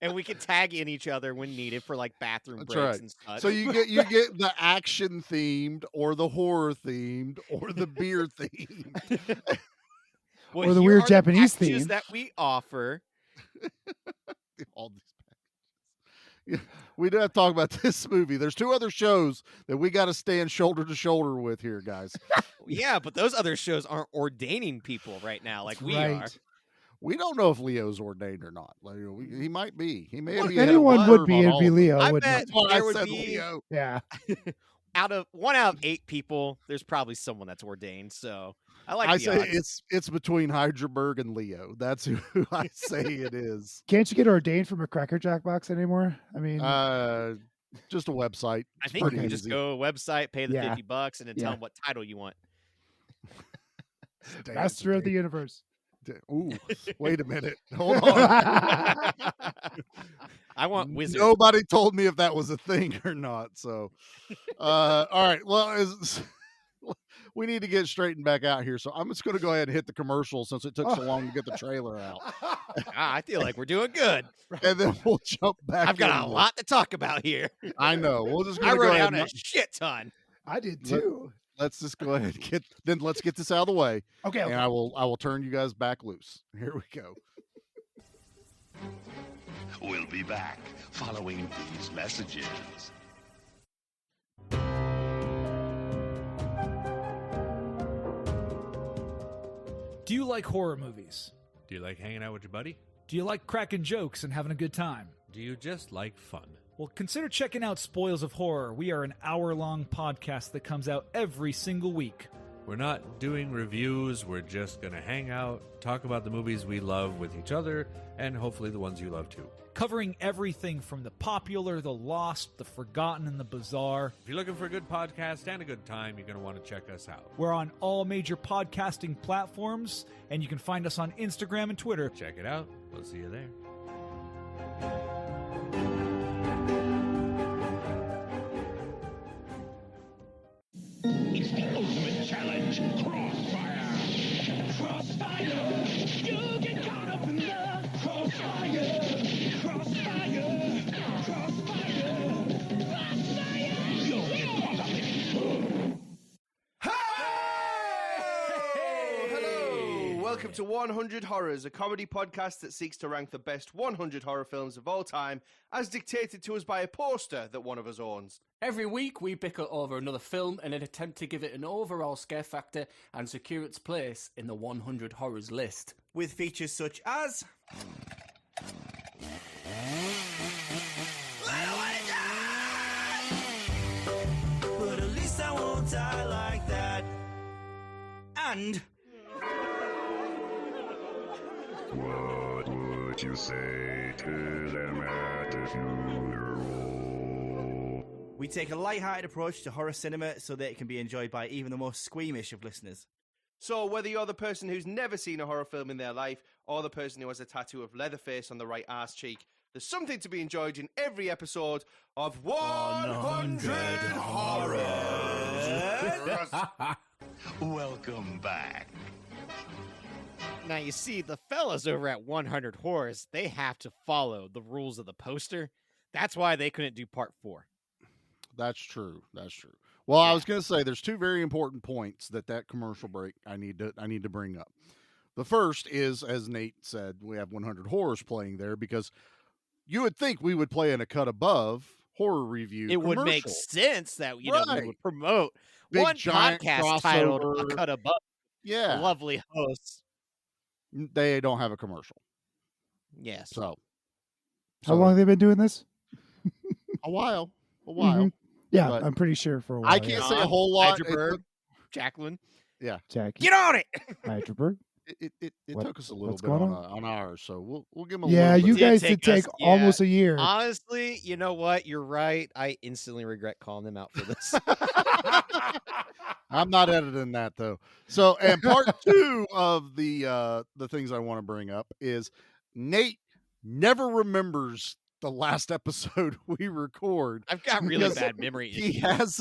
and we can tag in each other when needed for like bathroom That's breaks right. and such. So you get the action themed, or the horror themed, or the beer themed. Well, or the here weird are Japanese packages theme. that we offer. All these packages. Yeah, we do have to talk about this movie. There's two other shows that we got to stand shoulder to shoulder with here, guys. Yeah, but those other shows aren't ordaining people right now like we are. Right. We don't know if Leo's ordained or not. Like, he might be. He may Well, be. If ahead of anyone the would curve be, on it'd all be of them. Leo. I wouldn't bet it? That's why there I would said be Leo. Yeah. one out of 8 people. There's probably someone that's ordained. So I like. I the say odds. it's between Hydraberg and Leo. That's who I say it is. Can't you get ordained from a Cracker Jack box anymore? I mean, Just a website. I It's think you pretty can just easy. go to a website, pay the Yeah. $50, and then Yeah. tell them what title you want. Damn, master of the damn. universe. Ooh, wait a minute. Hold on. I want wizard. Nobody told me if that was a thing or not. So, all right. Well, we need to get straightened back out here. So I'm just going to go ahead and hit the commercial since it took so long to get the trailer out, I feel like we're doing good. and then we'll jump back. I've got a into it. lot to talk about here. I know. We'll just I gonna go wrote ahead down and a shit ton. I did Let- too. let's just go ahead and let's get this out of the way, Okay. and I will turn you guys back loose. Here we go. We'll be back following these messages. Do you like horror movies? Do you like hanging out with your buddy? Do you like cracking jokes and having a good time? Do you just like fun? Well, consider checking out Spoils of Horror. We are an hour-long podcast that comes out every single week. We're not doing reviews. We're just going to hang out, talk about the movies we love with each other, and hopefully the ones you love too. Covering everything from the popular, the lost, the forgotten, and the bizarre. If you're looking for a good podcast and a good time, you're going to want to check us out. We're on all major podcasting platforms, and you can find us on Instagram and Twitter. Check it out. We'll see you there. It's the ultimate challenge. Crossfire. Crossfire. You get caught up in the crossfire. Crossfire. Crossfire. to 100 Horrors, a comedy podcast that seeks to rank the best 100 horror films of all time as dictated to us by a poster that one of us owns. Every week, we bicker over another film in an attempt to give it an overall scare factor and secure its place in the 100 Horrors list. With features such as... But at least I won't die like that. And... What would you say to them at the funeral? We take a light-hearted approach to horror cinema so that it can be enjoyed by even the most squeamish of listeners. So whether you're the person who's never seen a horror film in their life or the person who has a tattoo of Leatherface on the right arse cheek, there's something to be enjoyed in every episode of 100 Horrors. Welcome back. Now, you see, the fellas over at 100 Horrors, they have to follow the rules of the poster. That's why they couldn't do part 4. That's true. That's true. Well, I was going to say there's two very important points that commercial break I need to bring up. The first is, as Nate said, we have 100 Horrors playing there because you would think we would play in a cut above horror review. It would make sense that we would promote Big, one giant podcast titled crossover. A Cut Above. Yeah. Lovely hosts. They don't have a commercial. Yes. So How long have they been doing this? a while. Mhm. Yeah, But I'm pretty sure for a while. I can't say a whole lot. Hydraberg, Jacqueline. Yeah. Jackie. Get on it. Hydraberg. It What- took us a little what's bit going on ours, so we'll give them a Yeah, little you bit. guys did take almost a year. Honestly, you know what? You're right. I instantly regret calling them out for this. I'm not editing that though. So, and part 2 of the things I want to bring up is Nate never remembers the last episode we record. I've got really because bad memory He issues.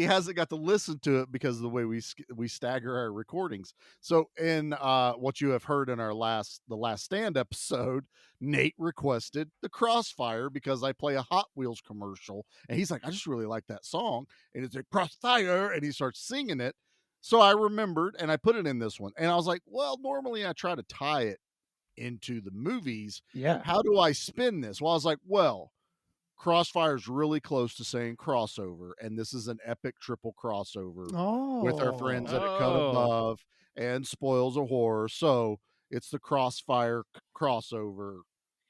hasn't got to listen to it because of the way we stagger our recordings. So, in what you have heard in the last stand episode, Nate requested the Crossfire because I play a Hot Wheels commercial, and he's like, "I just really like that song," and it's a Crossfire, and he starts singing it. So I remembered, and I put it in this one, and I was like, "Well, normally I try to tie it into the movies. Yeah. How do I spin this?" Well, I was like, "Well, Crossfire is really close to saying crossover, and this is an epic triple crossover with our friends at A Cut Above and Spoils of Horror. So it's the Crossfire crossover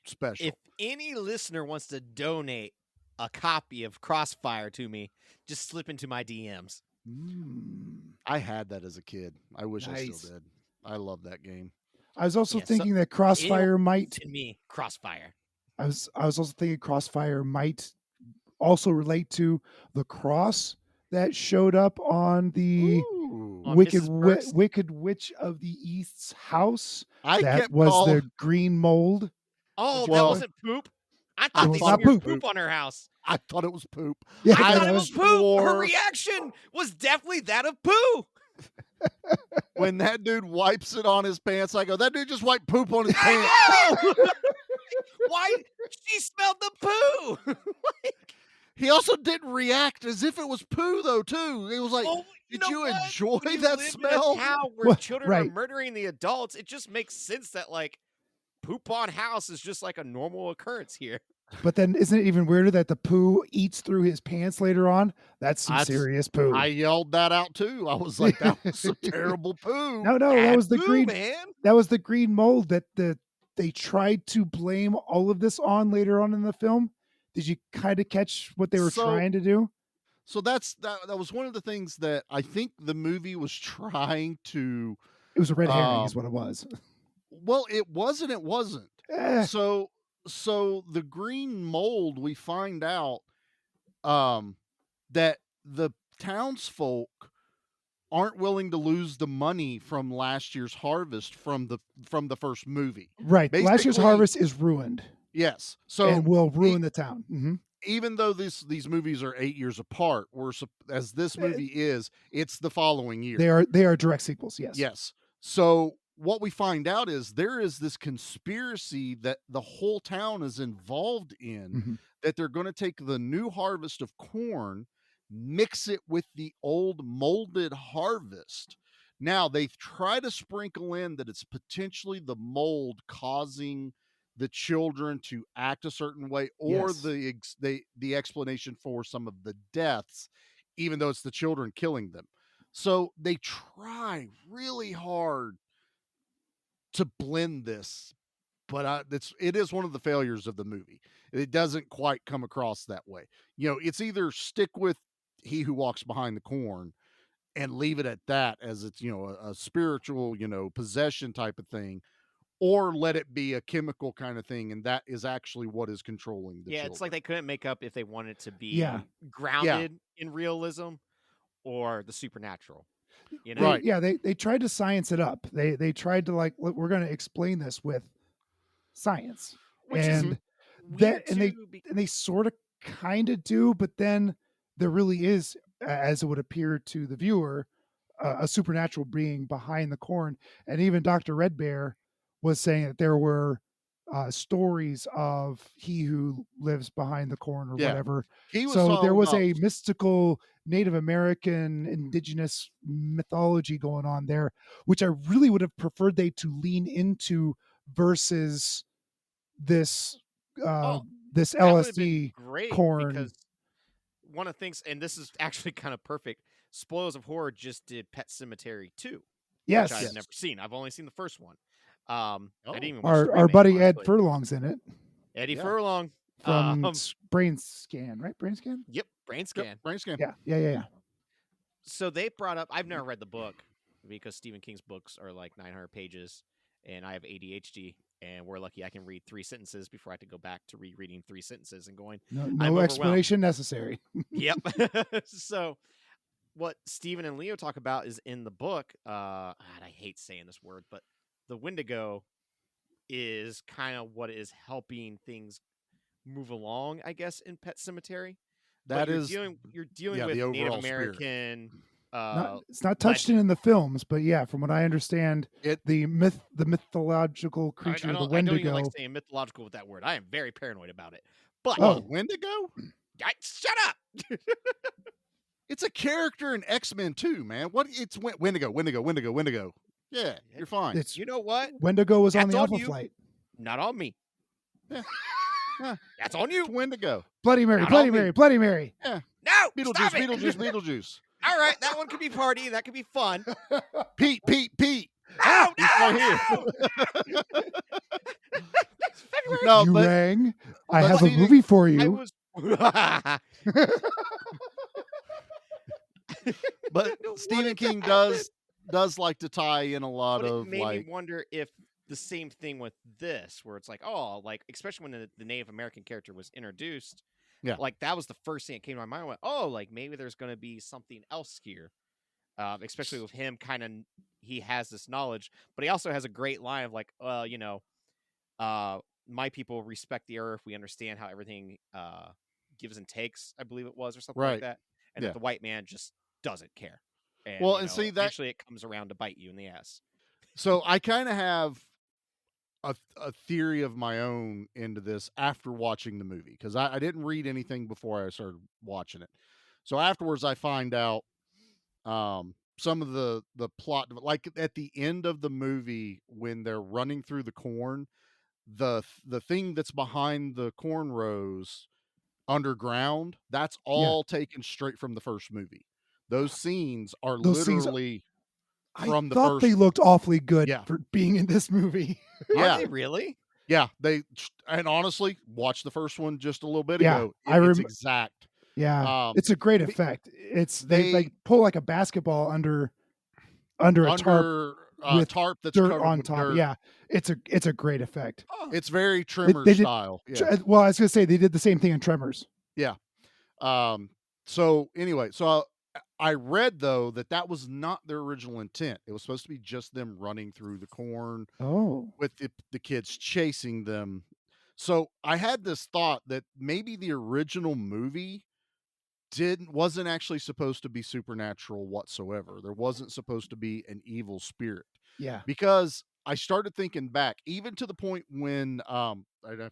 special." If any listener wants to donate a copy of Crossfire to me, just slip into my DMs. I had that as a kid. I wish I Nice. still did. I love that game. I was also Yeah, so thinking that Crossfire might. To me, Crossfire. I was also thinking Crossfire might also relate to the cross that showed up on the On Wicked Mrs. Burke's- Wicked Witch of the East's house. I that kept was calling- the green mold. Oh, that Well, wasn't poop? I it thought was they not smeared poop. poop on her house. I thought it was poop. Yeah, I that thought it was was- poop. Her swore- reaction was definitely that of poo. When that dude wipes it on his pants, I go, "That dude just wiped poop on his pants." Why? She smelled the poo. He also didn't react as if it was poo, though, too. It was like, Oh, did know you what? enjoy When you that live smell? In a town where Well, children right. are murdering the adults, it just makes sense that like poop on house is just like a normal occurrence here. But then isn't it even weirder that the poo eats through his pants later on? That's some That's- serious poo. I yelled that out, too. I was like, that was some terrible poo. No, that Bad was the poo, green. man. That was the green mold that they tried to blame all of this on later on in the film. Did you kind of catch what they were So- trying to do? So that was one of the things that I think the movie was trying to. It was a red herring, is what it was. Well, it was and it wasn't. Eh, So the green mold, we find out that the townsfolk aren't willing to lose the money from last year's harvest from the first movie. right. Last year's Basically- harvest is ruined Yes. So and will ruin the town. even though these movies are 8 years apart, as this movie is, it's the following year. They are direct sequels. Yes. Yes. So what we find out is there is this conspiracy that the whole town is involved in, Mhm. that they're going to take the new harvest of corn, mix it with the old molded harvest. Now they try to sprinkle in that it's potentially the mold causing the children to act a certain way, or Yes. the explanation for some of the deaths, even though it's the children killing them. So they try really hard to blend this, but it is one of the failures of the movie. It doesn't quite come across that way. It's either stick with he who walks behind the corn and leave it at that, as it's a spiritual possession type of thing, or let it be a chemical kind of thing, and that is actually what is controlling the Yeah, children. it's like they couldn't make up if they wanted to be Yeah. grounded in realism or the supernatural. Right. They tried to science it up. They tried to "Look, we're going to explain this with science," Which is and weird they sort of kind of do, but then there really is, as it would appear to the viewer, a supernatural being behind the corn. And even Dr. Red Bear was saying that there were stories of he who lives behind the corn or Yeah. whatever. He was So there talking was about- a mystical Native American indigenous mythology going on there, which I really would have preferred they to lean into versus this this That would have been LSD great corn. because one of the things, and this is actually kind of perfect. Spoils of Horror just did Pet Cemetery 2, Yes. which I've Yes. never seen. I've only seen the first one. I didn't even watch our the our remake, buddy Ed honestly. Furlong's in it Eddie Furlong from Brain Scan, right? Brain Scan. Yep, Brain Scan. Brain Scan. Yeah. So they brought up. I've never read the book because Stephen King's books are like 900 pages, and I have ADHD. And we're lucky I can read 3 sentences before I have to go back to rereading 3 sentences and going. No I'm overwhelmed. explanation necessary. Yep. So what Stephen and Leo talk about is in the book. God, I hate saying this word, but the Wendigo is kind of what is helping things move along, I guess, in Pet Cemetery. That But is- you're dealing yeah, with the Native overall spirit. American. It's not touched in the films, but yeah, from what I understand, the mythological creature, I the don't Wendigo. even like saying mythological with that word. I am very paranoid about it. But Wendigo? Shut up! It's a character in X-Men too, man. What? It's Wendigo. Yeah, you're fine. It's You know what? Wendigo was on That's the on Alpha you. Flight. Not on me. Yeah, That's on you. it's Wendigo. Bloody Mary, Not Bloody on me. Mary, Bloody Mary. Yeah. No, Beetlejuice, stop it. Beetlejuice. All right, that one could be party. That could be fun. Pete. Oh, He's right here. February. No, You but rang. I but have a see, movie for I you. was. but Stephen King does like to tie in a lot But it of made me wonder if the same thing with this, where it's like, oh, like especially when the Native American character was introduced, Yeah. like that was the first thing that came to my mind. I went, oh, like maybe there's going to be something else here, especially with him. Kind of, he has this knowledge, but he also has a great line of like, my people respect the earth. We understand how everything gives and takes. I believe it was, or something Right. like that, and Yeah. that the white man just doesn't care. And, Well, and see that- eventually it comes around to bite you in the ass. So I kind of have a theory of my own into this after watching the movie, because I didn't read anything before I started watching it. So afterwards, I find out some of the plot, like at the end of the movie when they're running through the corn, the thing that's behind the corn rows underground, that's all taken straight from the first movie. Those scenes are Those scenes- literally I from the thought first. they looked awfully good Yeah. for being in this movie. Yeah. Are they really? Yeah, and honestly, watch the first one just a little bit Yeah, ago. it's It's exact. Yeah, it's a great effect. It's they like pull like a basketball under a tarp with tarp that's dirt covered on with top. dirt. Yeah, it's a great effect. It's very Tremors They did- style. Yeah. Well, I was gonna say they did the same thing in Tremors. Yeah. So anyway, so I read though that was not their original intent. It was supposed to be just them running through the corn Oh, with the kids chasing them. So I had this thought that maybe the original movie wasn't actually supposed to be supernatural whatsoever. There wasn't supposed to be an evil spirit. yeah. Because I started thinking back, even to the point when I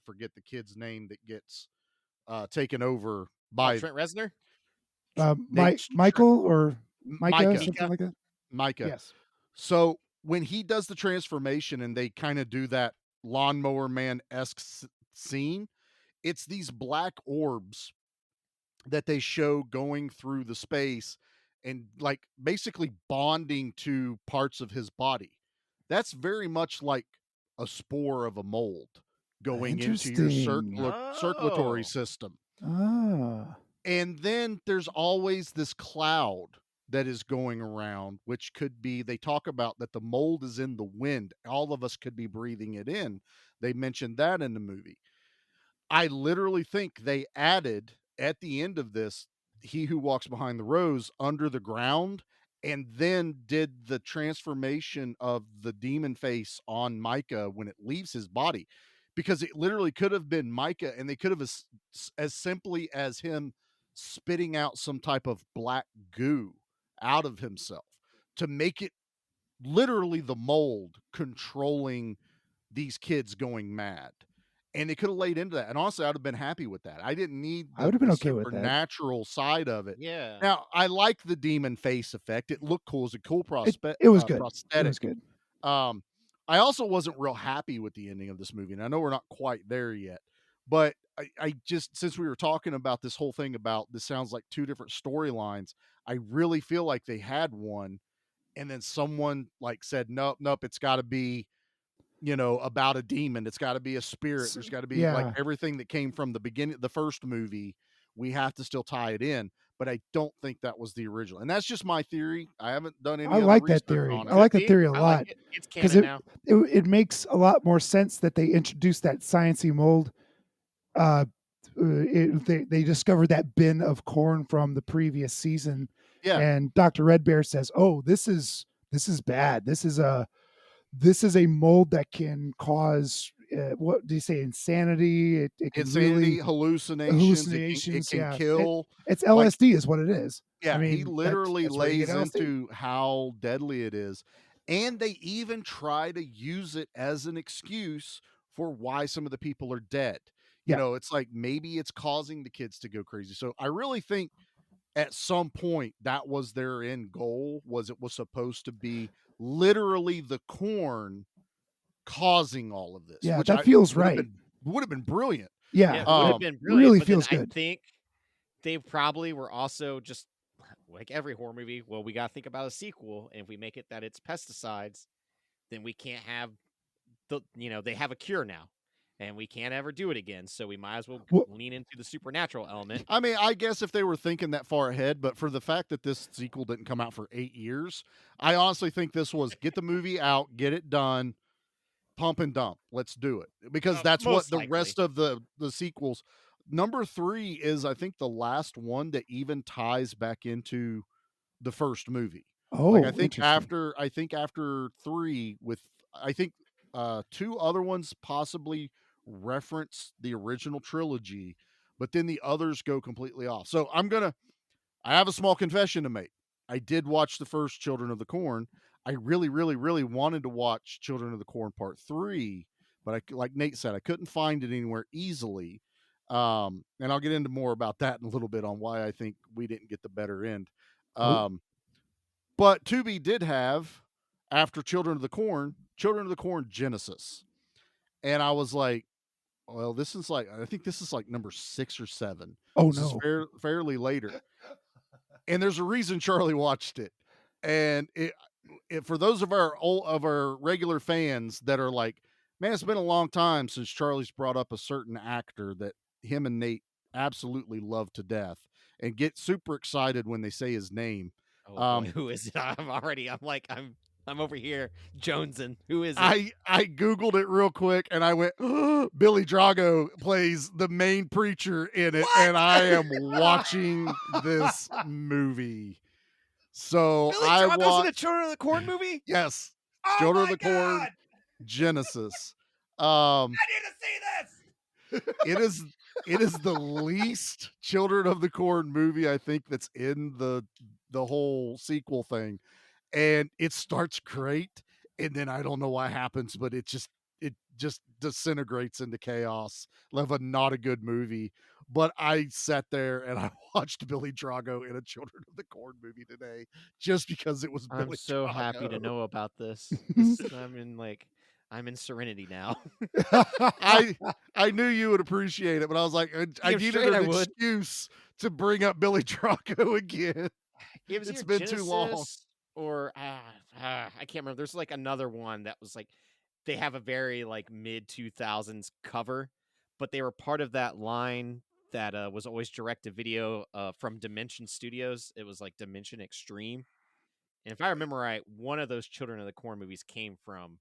forget the kid's name that gets taken over by Trent Reznor. Michael or Micah, Micah. something like that. Micah. Yes. So when he does the transformation and they kind of do that lawnmower man-esque scene, it's these black orbs that they show going through the space and like basically bonding to parts of his body. That's very much like a spore of a mold going into your Interesting. circulatory Oh. system. Ah. And then there's always this cloud that is going around, which could be, they talk about that the mold is in the wind. All of us could be breathing it in. They mentioned that in the movie. I literally think they added at the end of this, he who walks behind the rose under the ground, and then did the transformation of the demon face on Micah when it leaves his body, because it literally could have been Micah, and they could have as simply as him spitting out some type of black goo out of himself to make it literally the mold controlling these kids going mad. And they could have laid into that. And honestly, I'd have been happy with that. I didn't need I would have been the okay with that. supernatural side of it. Yeah. Now, I like the demon face effect. It looked cool. It's a cool It was good. prosthetic. It was good. I also wasn't real happy with the ending of this movie. And I know we're not quite there yet, but I just, since we were talking about this whole thing about this sounds like two different storylines, I really feel like they had one. And then someone like said, nope, it's got to be, about a demon. It's got to be a spirit. There's got to be like Yeah. everything that came from the beginning, the first movie. We have to still tie it in, but I don't think that was the original. And that's just my theory. I haven't done any I other like that research theory. on I it. like that theory a I lot like it. It's because canon now. it makes a lot more sense that they introduced that sciencey mold. They discovered that bin of corn from the previous season, Yeah. and Dr. Red Bear says, "Oh, this is bad. This is a mold that can cause what do you say, insanity? It can Insanity, really hallucinations. It can yeah. kill. It's Like, LSD is what it is. yeah, I mean, he literally that's where you lays get LSD. into how deadly it is. And they even try to use it as an excuse for why some of the people are dead. Yeah. It's like maybe it's causing the kids to go crazy. So I really think at some point that was their end goal, was it was supposed to be literally the corn causing all of this. Yeah, Which that feels would have right. been brilliant. Yeah, Yeah, it would have Um, been brilliant. really but then feels I good. think they probably were also just like every horror movie. Well, we got to think about a sequel, and if we make it that it's pesticides, then we can't have they have a cure now, and we can't ever do it again. So we might as well Well- lean into the supernatural element. I mean, I guess if they were thinking that far ahead, but for the fact that this sequel didn't come out for 8 years, I honestly think this was get the movie out, get it done, pump and dump. Let's do it. Because that's what most the likely. rest of the sequels. Number 3 is, I think, the last one that even ties back into the first movie. Oh, Like I think interesting. after 3 with, I think 2 other ones possibly reference the original trilogy, but then the others go completely off. So I have a small confession to make. I did watch the first Children of the Corn. I really, really, really wanted to watch Children of the Corn Part 3, but like Nate said, I couldn't find it anywhere easily. And I'll get into more about that in a little bit on why I think we didn't get the better end. But Tubi did have, after Children of the Corn Genesis. And I was like, well, this is like, I think this is like number 6 or 7. Oh, This is no. fairly later. And there's a reason Charlie watched it. And it for those of our regular fans that are like, man, it's been a long time since Charlie's brought up a certain actor that him and Nate absolutely love to death and get super excited when they say his name. Oh boy, who is it? I'm over here jonesing. Who is it? I Googled it real quick and I went, oh, Billy Drago plays the main preacher in it. And I am watching this movie. So Billy I Drago's in watched the Children of the Corn movie? Yes. Oh Children of my the Corn God! Genesis. I need to see this. It is the least Children of the Corn movie I think that's in the whole sequel thing. And it starts great, and then I don't know what happens, but it just disintegrates into chaos. Love a not a good movie. But I sat there and I watched Billy Drago in a Children of the Corn movie today just because it was I'm Billy so Drago. happy to know about this. I'm in Serenity now. I knew you would appreciate it, but I was like, I Damn needed straight I an would. excuse to bring up Billy Drago again. It was It's either been too long. Genesis or I can't remember. There's like another one that was like they have a very like mid 2000s cover, but they were part of that line that was always direct to video from Dimension Studios. It was like Dimension Extreme. And if I remember right, one of those Children of the Corn movies came from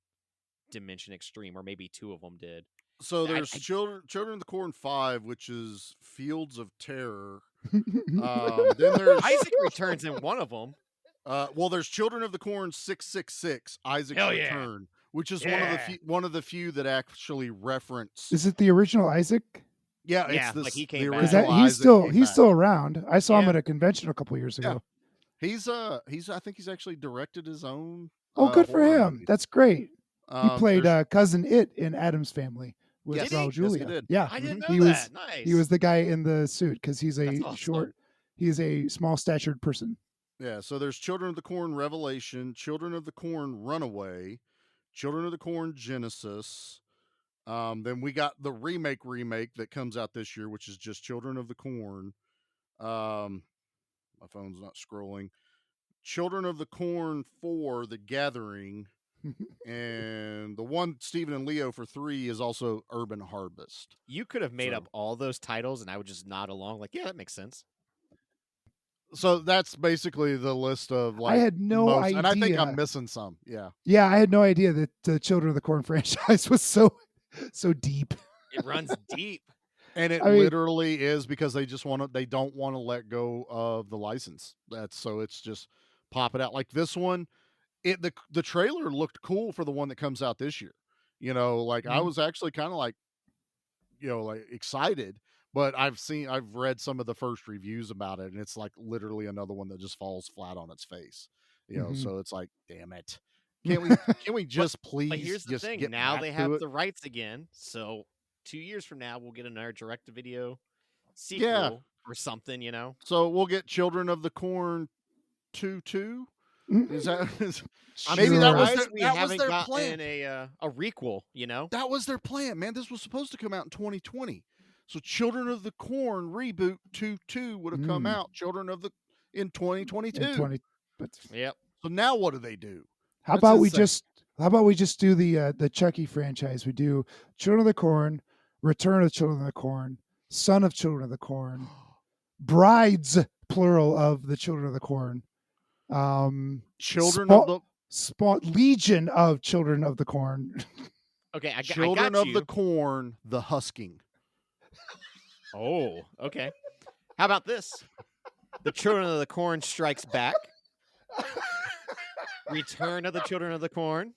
Dimension Extreme, or maybe two of them did. So there's Children of the Corn 5, which is Fields of Terror. Then there's Isaac returns in one of them. Well, there's Children of the Corn 666, Isaac's Hell yeah. Return, which is Yeah. one of the few that actually reference. Is it the original Isaac? Yeah, Yeah, it's this. like he the came back. Is that original he's Isaac still came he's back. still around? I saw him Yeah. at a convention a couple years ago. He's I think he's actually directed his own. Oh, good for horror him. movie. That's great. He played there's- cousin It in Adam's Family with Yes. Did he? Raul Yes, he Julia. did. Yeah, I didn't know he that. was Nice. he was the guy in the suit because he's a That's awesome. short. He's a small statured person. Yeah, so there's Children of the Corn Revelation, Children of the Corn Runaway, Children of the Corn Genesis. Then we got the remake that comes out this year, which is just Children of the Corn. My phone's not scrolling. Children of the Corn 4, The Gathering. And the one Stephen and Leo for 3 is also Urban Harvest. You could have made So- up all those titles, and I would just nod along, like, yeah, that makes sense. So that's basically the list of like I had no most, and I think idea. I'm missing some. Yeah. Yeah, I had no idea that the Children of the Corn franchise was so deep. It runs deep. And it I mean- literally is because they don't want to let go of the license. So it's just pop it out. Like this one, the trailer looked cool for the one that comes out this year. You know, like I Mhm. was actually kind of like, excited, but I've read some of the first reviews about it, and it's like literally another one that just falls flat on its face. Mhm. So it's like, damn it. Can we just please But here's the just thing. get Now back they to have it? the rights again. So 2 years from now, we'll get another direct-to-video sequel or something, you know? So we'll get Children of the Corn 2. Is that maybe Sure. that was Surprised their, we that was haven't their gotten plan. a requel, you know? That was their plan, man. This was supposed to come out in 2020. So Children of the Corn reboot 2 would have come out in 2022. In 20 but Yep. So now what do they do? how That's about we just do the Chucky franchise? We do Children of the Corn, Return of Children of the Corn, Son of Children of the Corn, Brides plural of the Children of the Corn. Children of the Legion of Children of the Corn. Okay, I Children got of you. the Corn, the Husking. Oh, okay. How about this? The Children of the Corn Strikes Back. Return of the Children of the Corn.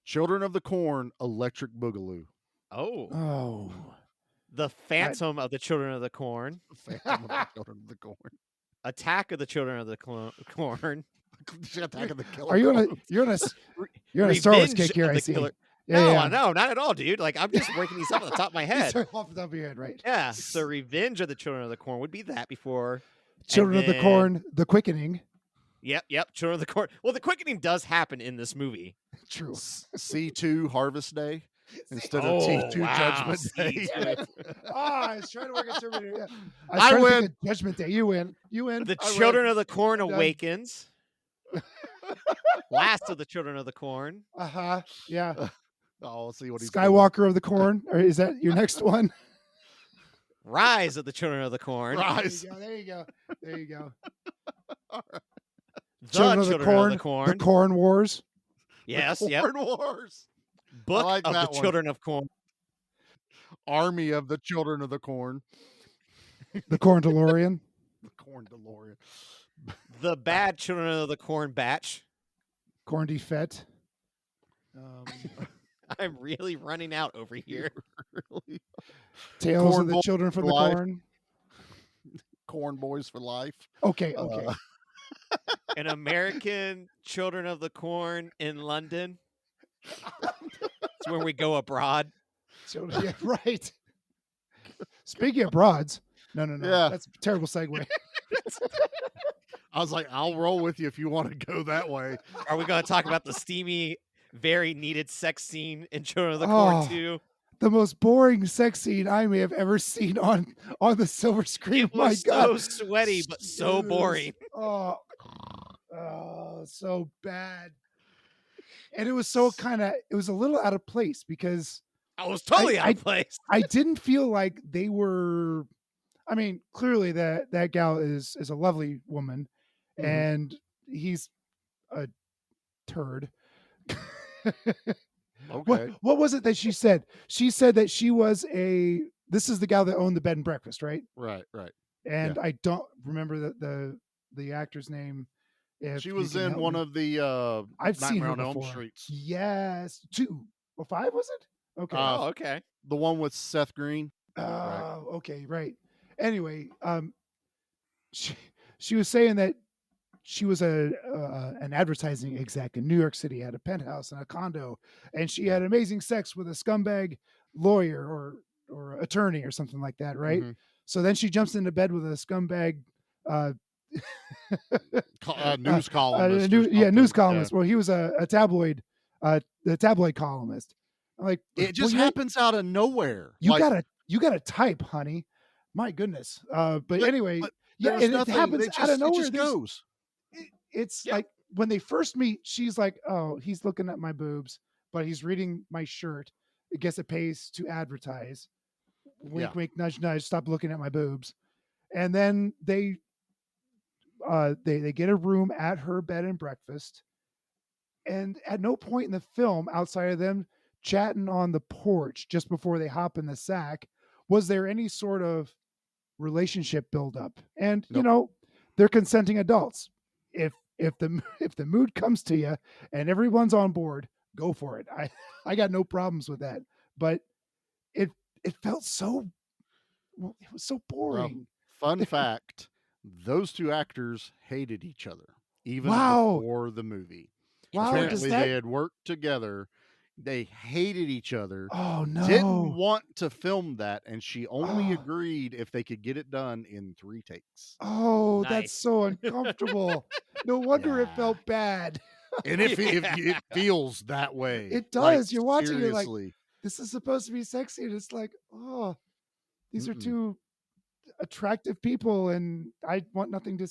Children of the Corn, Electric Boogaloo. Oh. Oh. The Phantom of the Children of the Corn. Phantom of the Children of the Corn. Attack of the Children of the Corn. Attack of the Killer Are you on a Clowns. you're on a Star Wars Revenge kick here? of I the see. Killer- Yeah, No, not at all, dude. Like I'm just working these up on the top of my head. Sorry, off the top of your head, right? Yeah. So Revenge of the Children of the Corn would be that before. Children and of the then- Corn, The Quickening. Yep. Children of the Corn. Well, the quickening does happen in this movie. True. C2 Harvest Day instead Oh, of T2 wow, Judgment C2. Day. I was trying to work at Terminator. Yeah. I was trying to think win. of Judgment Day. You win. You win. The I Children win. of the Corn Done. Awakens. Last of the Children of the Corn. Uh-huh. Yeah. Oh, I'll see what he's Skywalker of the Corn. Or is that your next one? Rise of the Children of the Corn. Rise. There you go. There you go. The Children of the Corn. of the Corn. The Corn Wars. Yes, doing. yep. Corn Wars. Book like of the that one. Children of Corn. Army of the Children of the Corn. The Corn DeLorean. The Corn DeLorean. The Bad Children of the Corn Batch. Corn Defet. I'm really running out over here. Really? Tales Corn of the Boy Children from for the Life. Corn. Corn Boys for Life. Okay. Okay. An American Children of the Corn in London. It's where we go abroad. So, yeah, right. Speaking of broads, No. Yeah. That's a terrible segue. I was like, I'll roll with you if you want to go that way. Are we going to talk about the steamy, very needed sex scene in Children of the Corn 2? The most boring sex scene I may have ever seen on the silver screen. It My was God. so sweaty, but so boring. Oh, so bad. And it was so it was a little out of place because I was totally out of place. I didn't feel like they were. I mean, clearly that gal is a lovely woman, and he's a turd. Okay. What was it that she said? She said that she was this is the gal that owned the bed and breakfast, right? Right. And I don't remember the actor's name. She was in one of the I've seen her Nightmare on Elm before. Streets. Yes, 2 or 5 was it? Okay. Okay. The one with Seth Green. Oh, okay, right. Anyway, she was saying that she was an advertising exec in New York City, had a penthouse and a condo, and she had amazing sex with a scumbag lawyer or attorney or something like that, right? So then she jumps into bed with a scumbag news columnist. News columnist. Well, he was a tabloid, the tabloid columnist. I'm like, it just happens out of nowhere. You gotta type, honey. My goodness. But anyway, it happens out of nowhere. It just goes. It's like when they first meet, she's like, "Oh, he's looking at my boobs, but he's reading my shirt. I guess it pays to advertise." Wink, wink, nudge, nudge. Stop looking at my boobs. And then they get a room at her bed and breakfast. And at no point in the film, outside of them chatting on the porch just before they hop in the sack, was there any sort of relationship buildup. And they're consenting adults. If the mood comes to you and everyone's on board, go for it. I got no problems with that. But it felt so, it was so boring. Well, fun fact: those two actors hated each other even before the movie. Wow, apparently they had worked together. They hated each other. Oh no! Didn't want to film that, and she only agreed if they could get it done in 3 takes. Oh, that's so uncomfortable. No wonder it felt bad. And if it feels that way, it does. Like, you're watching it like, seriously. this is supposed to be sexy, and it's like, oh, these are two attractive people, and I want nothing to.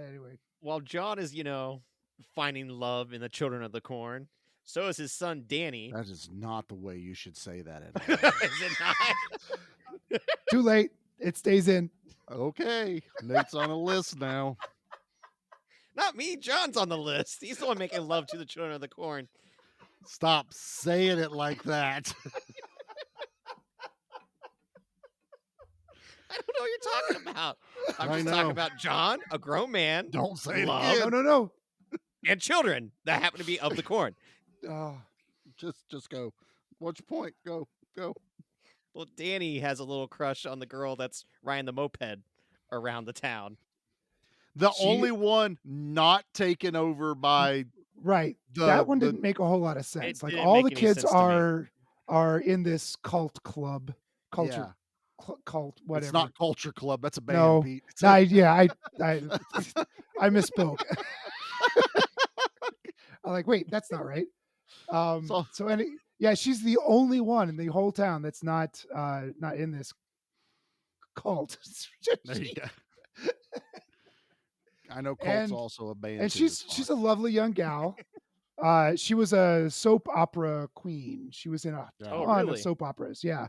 Anyway, while John is finding love in the Children of the Corn, so is his son Danny. That is not the way you should say that at all. Is it not? Too late. It stays in. Okay. Nate's on a list now. Not me. John's on the list. He's the one making love to the Children of the Corn. Stop saying it like that. I don't know what you're talking about. I'm just talking about John, a grown man. Don't say love, it again. No. And children that happen to be of the corn. Just go. What's your point? Go. Well, Danny has a little crush on the girl that's riding the moped around the town. The only one not taken over by that one didn't make a whole lot of sense. Like all the kids are in this cult club, culture cult, whatever. It's not Culture Club. That's a band. No, Pete. I misspoke. I'm like, wait, that's not right. She's the only one in the whole town that's not in this cult. There you go. I know cult's also a band. And she's a lovely young gal. She was a soap opera queen. She was in a ton of soap operas. Yeah.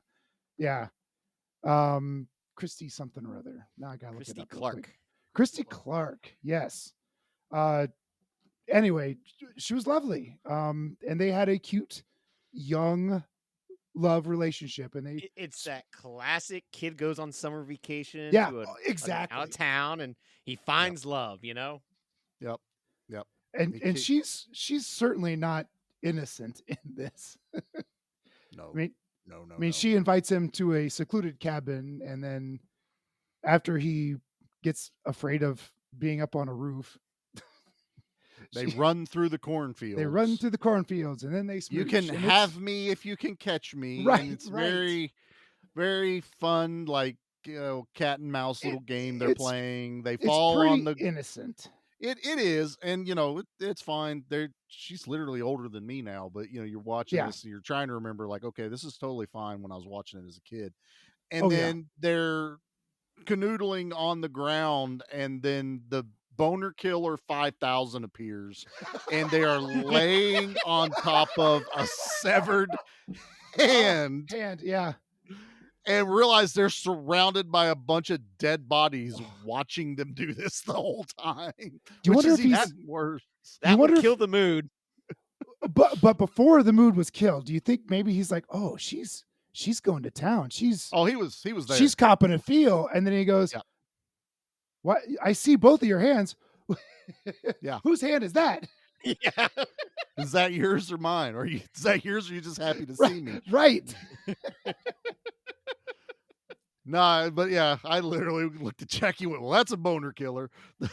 Christy something or other. Now I gotta look it up. Christy Clark. Yes. Anyway, she was lovely. And they had a cute young love relationship, and it's that classic kid goes on summer vacation exactly out of town, and he finds love, Yep. And she's certainly not innocent in this. No. I mean, she invites him to a secluded cabin, and then after he gets afraid of being up on a roof, they run through the cornfields. And then they smooch. You can have me if you can catch me. Right. And it's very, very fun, like cat and mouse little game they're it's- playing. They It's fall pretty on the. innocent. It is, and it's fine. She's literally older than me now, but you're watching Yeah. this and you're trying to remember, like, okay, this is totally fine when I was watching it as a kid. And Oh, yeah. then they're canoodling on the ground, and then the boner killer 5000 appears, and they are laying on top of a severed hand, Yeah. and realize they're surrounded by a bunch of dead bodies watching them do this the whole time. Do you wonder if he's worse? That wonder would if- kill the mood. But before the mood was killed, do you think maybe he's like, oh, she's going to town. He was there. She's copping a feel, and then he goes, Yeah. "What? I see both of your hands. Yeah. Whose hand is that?" Yeah. Is that yours or mine? Is that yours, or are you just happy to see me? Right. Nah, but yeah, I literally looked at Jackie and went, well, that's a boner killer.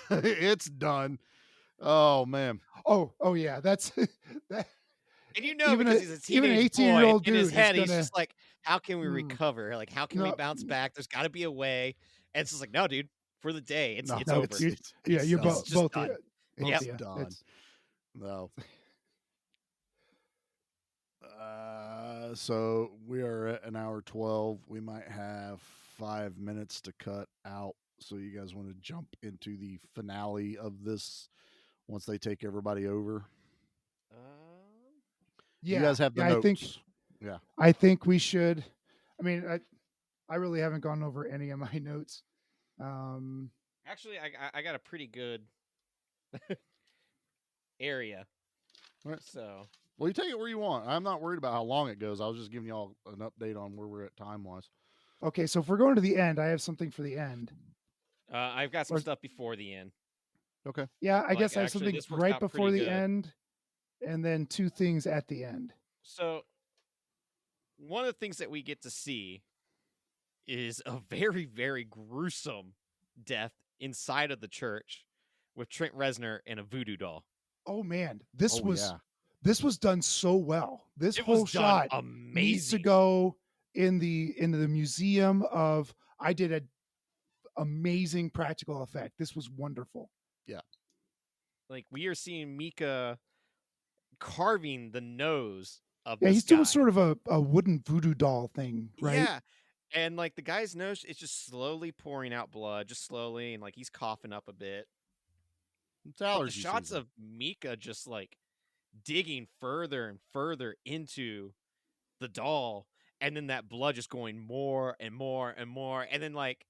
It's done. Oh, man. Oh yeah, that's that. And even Even because a- he's a even an teenage 18-year-old boy, in his dude is head, he's gonna- just like, how can we recover? Like, how can we No. bounce back? There's got to be a way. And it's just like, no, dude, for the day, it's No, over. You're done. both just both done. It's Yep. done. No. So we are at an hour 12. We might have 5 minutes to cut out. So you guys want to jump into the finale of this once they take everybody over? Yeah, You guys have the yeah, notes. Yeah. I think we should. I mean, I really haven't gone over any of my notes. Actually, I got a pretty good area. Right. So, Well, you take it where you want. I'm not worried about how long it goes. I was just giving y'all an update on where we're at time-wise. Okay, so if we're going to the end, I have something for the end. I've got some Or- stuff before the end. Okay. Yeah, I Like, guess I have actually, something this worked right out before pretty the good. end, and then 2 things at the end. So, one of the things that we get to see is a very, very gruesome death inside of the church with Trent Reznor and a voodoo doll. Oh man, this Oh, was yeah. this was done so well. This It whole was done shot needs to amazing. go in the museum of. I did an amazing practical effect. This was wonderful. Yeah. Like, we are seeing Mika carving the nose of Yeah, this he's guy. doing sort of a wooden voodoo doll thing, right? Yeah. And like the guy's nose is just slowly pouring out blood, just slowly, and like he's coughing up a bit. It's But allergy the shots season. of Mika just like digging further and further into the doll, and then that blood just going more and more and more, and then like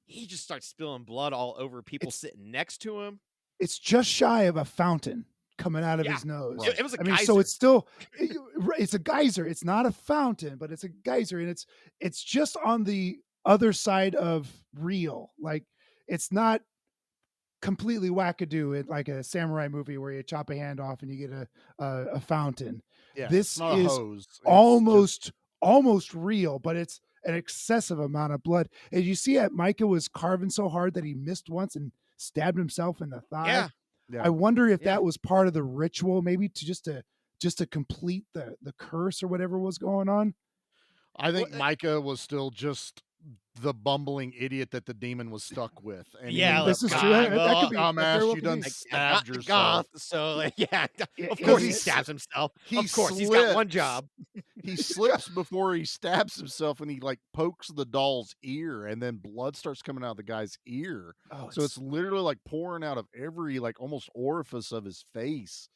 he just starts spilling blood all over people sitting next to him. It's just shy of a fountain coming out of Yeah. his nose. It was a I mean, so geyser. it's still it's a geyser. It's not a fountain, but it's a geyser, and it's just on the other side of real. Like, it's not completely wackadoo it like a samurai movie where you chop a hand off and you get a fountain. Yeah, This it's not a is hose. It's almost real, but it's an excessive amount of blood. And you see that Micah was carving so hard that he missed once and stabbed himself in the thigh. Yeah. Yeah. I wonder if Yeah. that was part of the ritual, maybe to complete the curse or whatever was going on. I think Micah was still just the bumbling idiot that the demon was stuck with. And he Yeah, ended this up is going, true. That could be- that very dumbass, well you could done be. stabbed Not the yourself. goth, so like, yeah, Yeah, of yeah, course he it's- stabs himself. he Of course, he's got one slips. job. He slips before he stabs himself, and he like pokes the doll's ear, and then blood starts coming out of the guy's ear. Oh, So it's literally like pouring out of every like almost orifice of his face,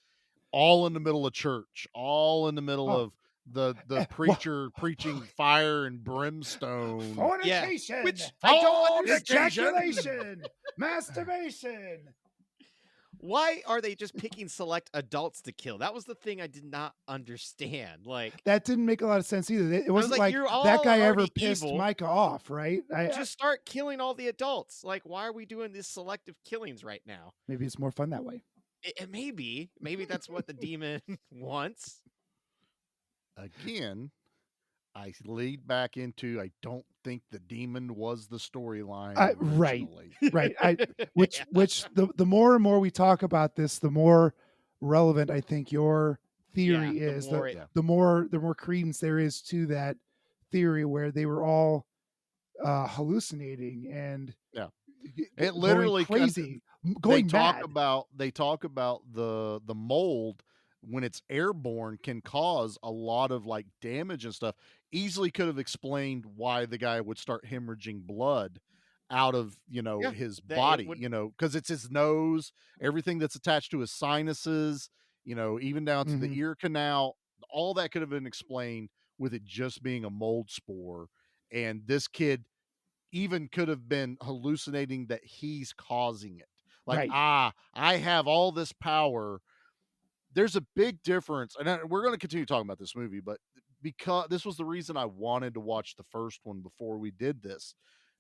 all in the middle of church, all in the middle Oh. of the preacher preaching fire and brimstone. fornication, Which I don't understand. ejaculation, masturbation. Why are they just picking select adults to kill? That was the thing I did not understand. Like, That didn't make a lot of sense either. It wasn't like, like you're that all guy ever already pissed evil. Micah off, right? just start killing all the adults. Like, why are we doing these selective killings right now? Maybe it's more fun that way. It may be. Maybe that's what the demon wants. Again, I lead back into I don't think the demon was the storyline. Right. originally. Right. Which the more and more we talk about this, the more relevant I think your theory Yeah, the is. more Yeah. The more credence there is to that theory where they were all hallucinating and It literally going crazy, they going talk mad. about the mold when it's airborne can cause a lot of like damage and stuff. Easily could have explained why the guy would start hemorrhaging blood out of Yeah, his that it body, would. because it's his nose, everything that's attached to his sinuses, even down to the Mhm. ear canal. All that could have been explained with it just being a mold spore, and this kid even could have been hallucinating that he's causing it. Like, Right. I have all this power. There's a big difference, and we're going to continue talking about this movie, but because this was the reason I wanted to watch the first one before we did this.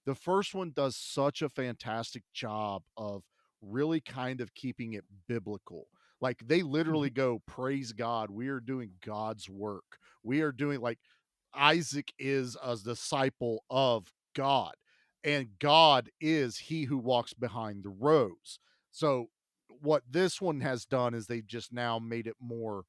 The first one does such a fantastic job of really kind of keeping it biblical. Like they literally go, praise God, we are doing God's work. We are doing like Isaac is a disciple of God, and God is he who walks behind the rows. So, what this one has done is they've just now made it more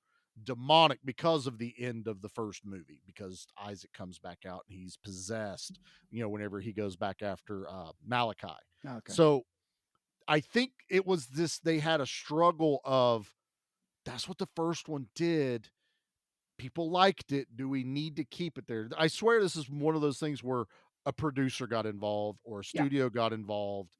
demonic because of the end of the first movie, because Isaac comes back out and he's possessed, whenever he goes back after Malachi. Okay. So, I think it was this, they had a struggle of that's what the first one did. People liked it. Do we need to keep it there? I swear this is one of those things where a producer got involved or a Yeah. studio got involved,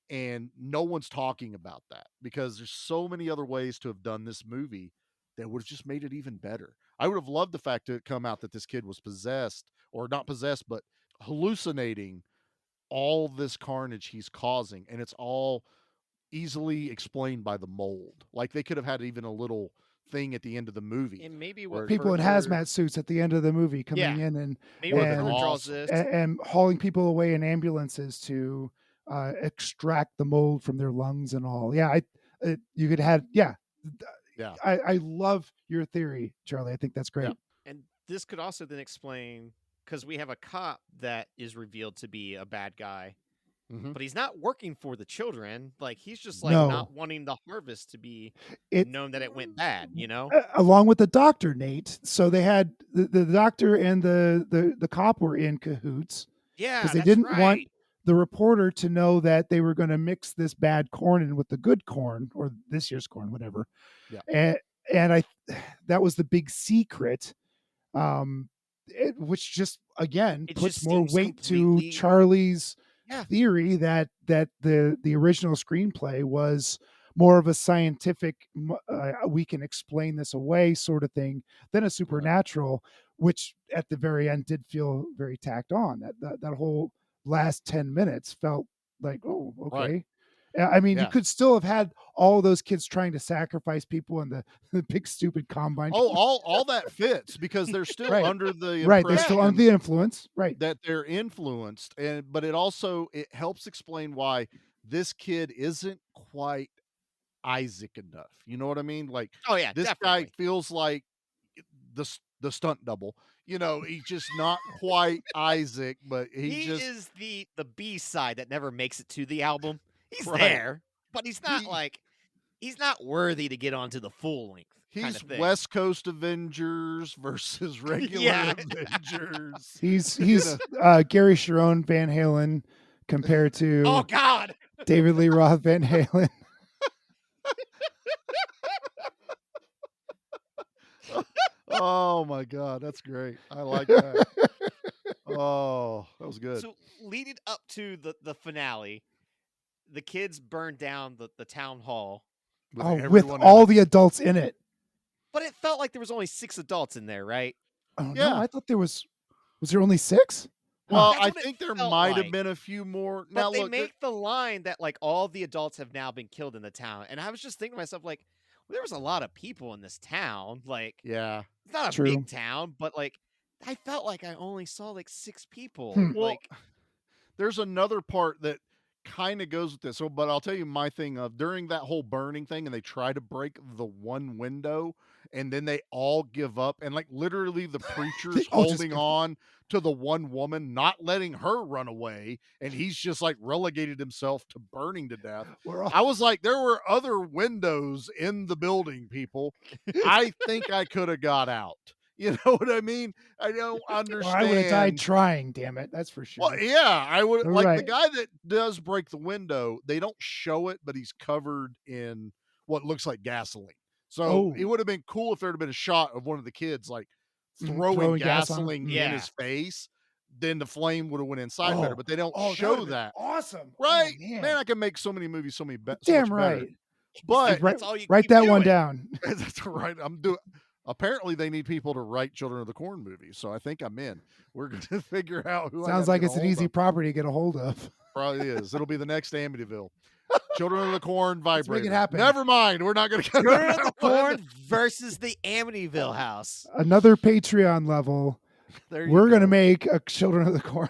and no one's talking about that because there's so many other ways to have done this movie that would have just made it even better. I would have loved the fact to come out that this kid was possessed, or not possessed, but hallucinating all this carnage he's causing, and it's all easily explained by the mold. Like they could have had even a little thing at the end of the movie And maybe where what People in further, hazmat suits at the end of the movie coming yeah, in and maybe what been further draws awesome. this. and hauling people away in ambulances to extract the mold from their lungs and all. Yeah, you could have Yeah. I love your theory, Charlie. I think that's great. And this could also then explain, because we have a cop that is revealed to be a bad guy, but he's not working for the children. Like he's just like No. not wanting the harvest to be It- known that it went bad. Along with the doctor, Nate. So they had the doctor and the cop were in cahoots. Yeah, because they that's didn't right. want the reporter to know that they were going to mix this bad corn in with the good corn or this year's corn, whatever. Yeah. And that was the big secret, which just again It puts just more seems weight to completely- Charlie's Yeah. theory that the original screenplay was more of a scientific, we can explain this away sort of thing than a supernatural, which at the very end did feel very tacked on. That whole last 10 minutes felt like, oh, okay. Right. I mean, you Yeah. could still have had all those kids trying to sacrifice people in the big stupid combine. Oh, all that fits because they're still Right. under the Right, they're still under impression the influence. Right. that they're influenced, but it helps explain why this kid isn't quite Isaac enough. You know what I mean? Like, Oh yeah, this definitely. guy feels like the stunt double. He's just not quite Isaac, but He just is the B side that never makes it to the album. He's Right. there, but he's not he's not worthy to get onto the full length. he's kind of thing. West Coast Avengers versus regular Yeah. Avengers. He's know. Gary Sharon Van Halen compared to Oh God. David Lee Roth Van Halen. Oh my God, that's great. I like that. Oh, that was good. So leading up to the finale, the kids burned down the town hall, With With everyone in all it. the adults in it. but it felt like there was only 6 adults in there, right? Oh Yeah. no, I thought there was there only 6? Well, That's I what it think there felt might have like. been a few more. But Now they look, make the line that like all the adults have now been killed in the town, and I was just thinking to myself like, well, there was a lot of people in this town. Like, yeah. it's not a True. big town, but like, I felt like I only saw like 6 people. Well, Like, there's another part that kind of goes with this. So, but I'll tell you my thing of during that whole burning thing, and they try to break the one window, and then they all give up, and like literally the preacher's all just holding give up. on to the one woman, not letting her run away, and he's just like relegated himself to burning to death. We're all I was like, there were other windows in the building, people. I think I could have got out. You know what I mean? I don't Well, understand. I would have died trying, damn it. That's for sure. Well, yeah, I would All like the right. guy that does break the window. They don't show it, but he's covered in what looks like gasoline. So it Oh. would have been cool if there had been a shot of one of the kids like Mhm, throwing throwing gas on him. gasoline in Yeah. his face. Then the flame would have went inside better, but they don't that show would've been that. Awesome. Right? Oh, man. Man, I can make so many movies so much Damn better. right. But Right, all you write keep that one doing. down. that's right. I'm doing. Apparently, they need people to write Children of the Corn movies, so I think I'm in. We're going to figure out who. Sounds like it's an easy property to get a hold of. Probably is. It'll be the next Amityville. Children of the Corn Let's vibrator. make it happen. Never mind. We're not going to go Children down of the that one. Corn versus the Amityville house. Another Patreon level. There you We're go. gonna make a Children of the Corn.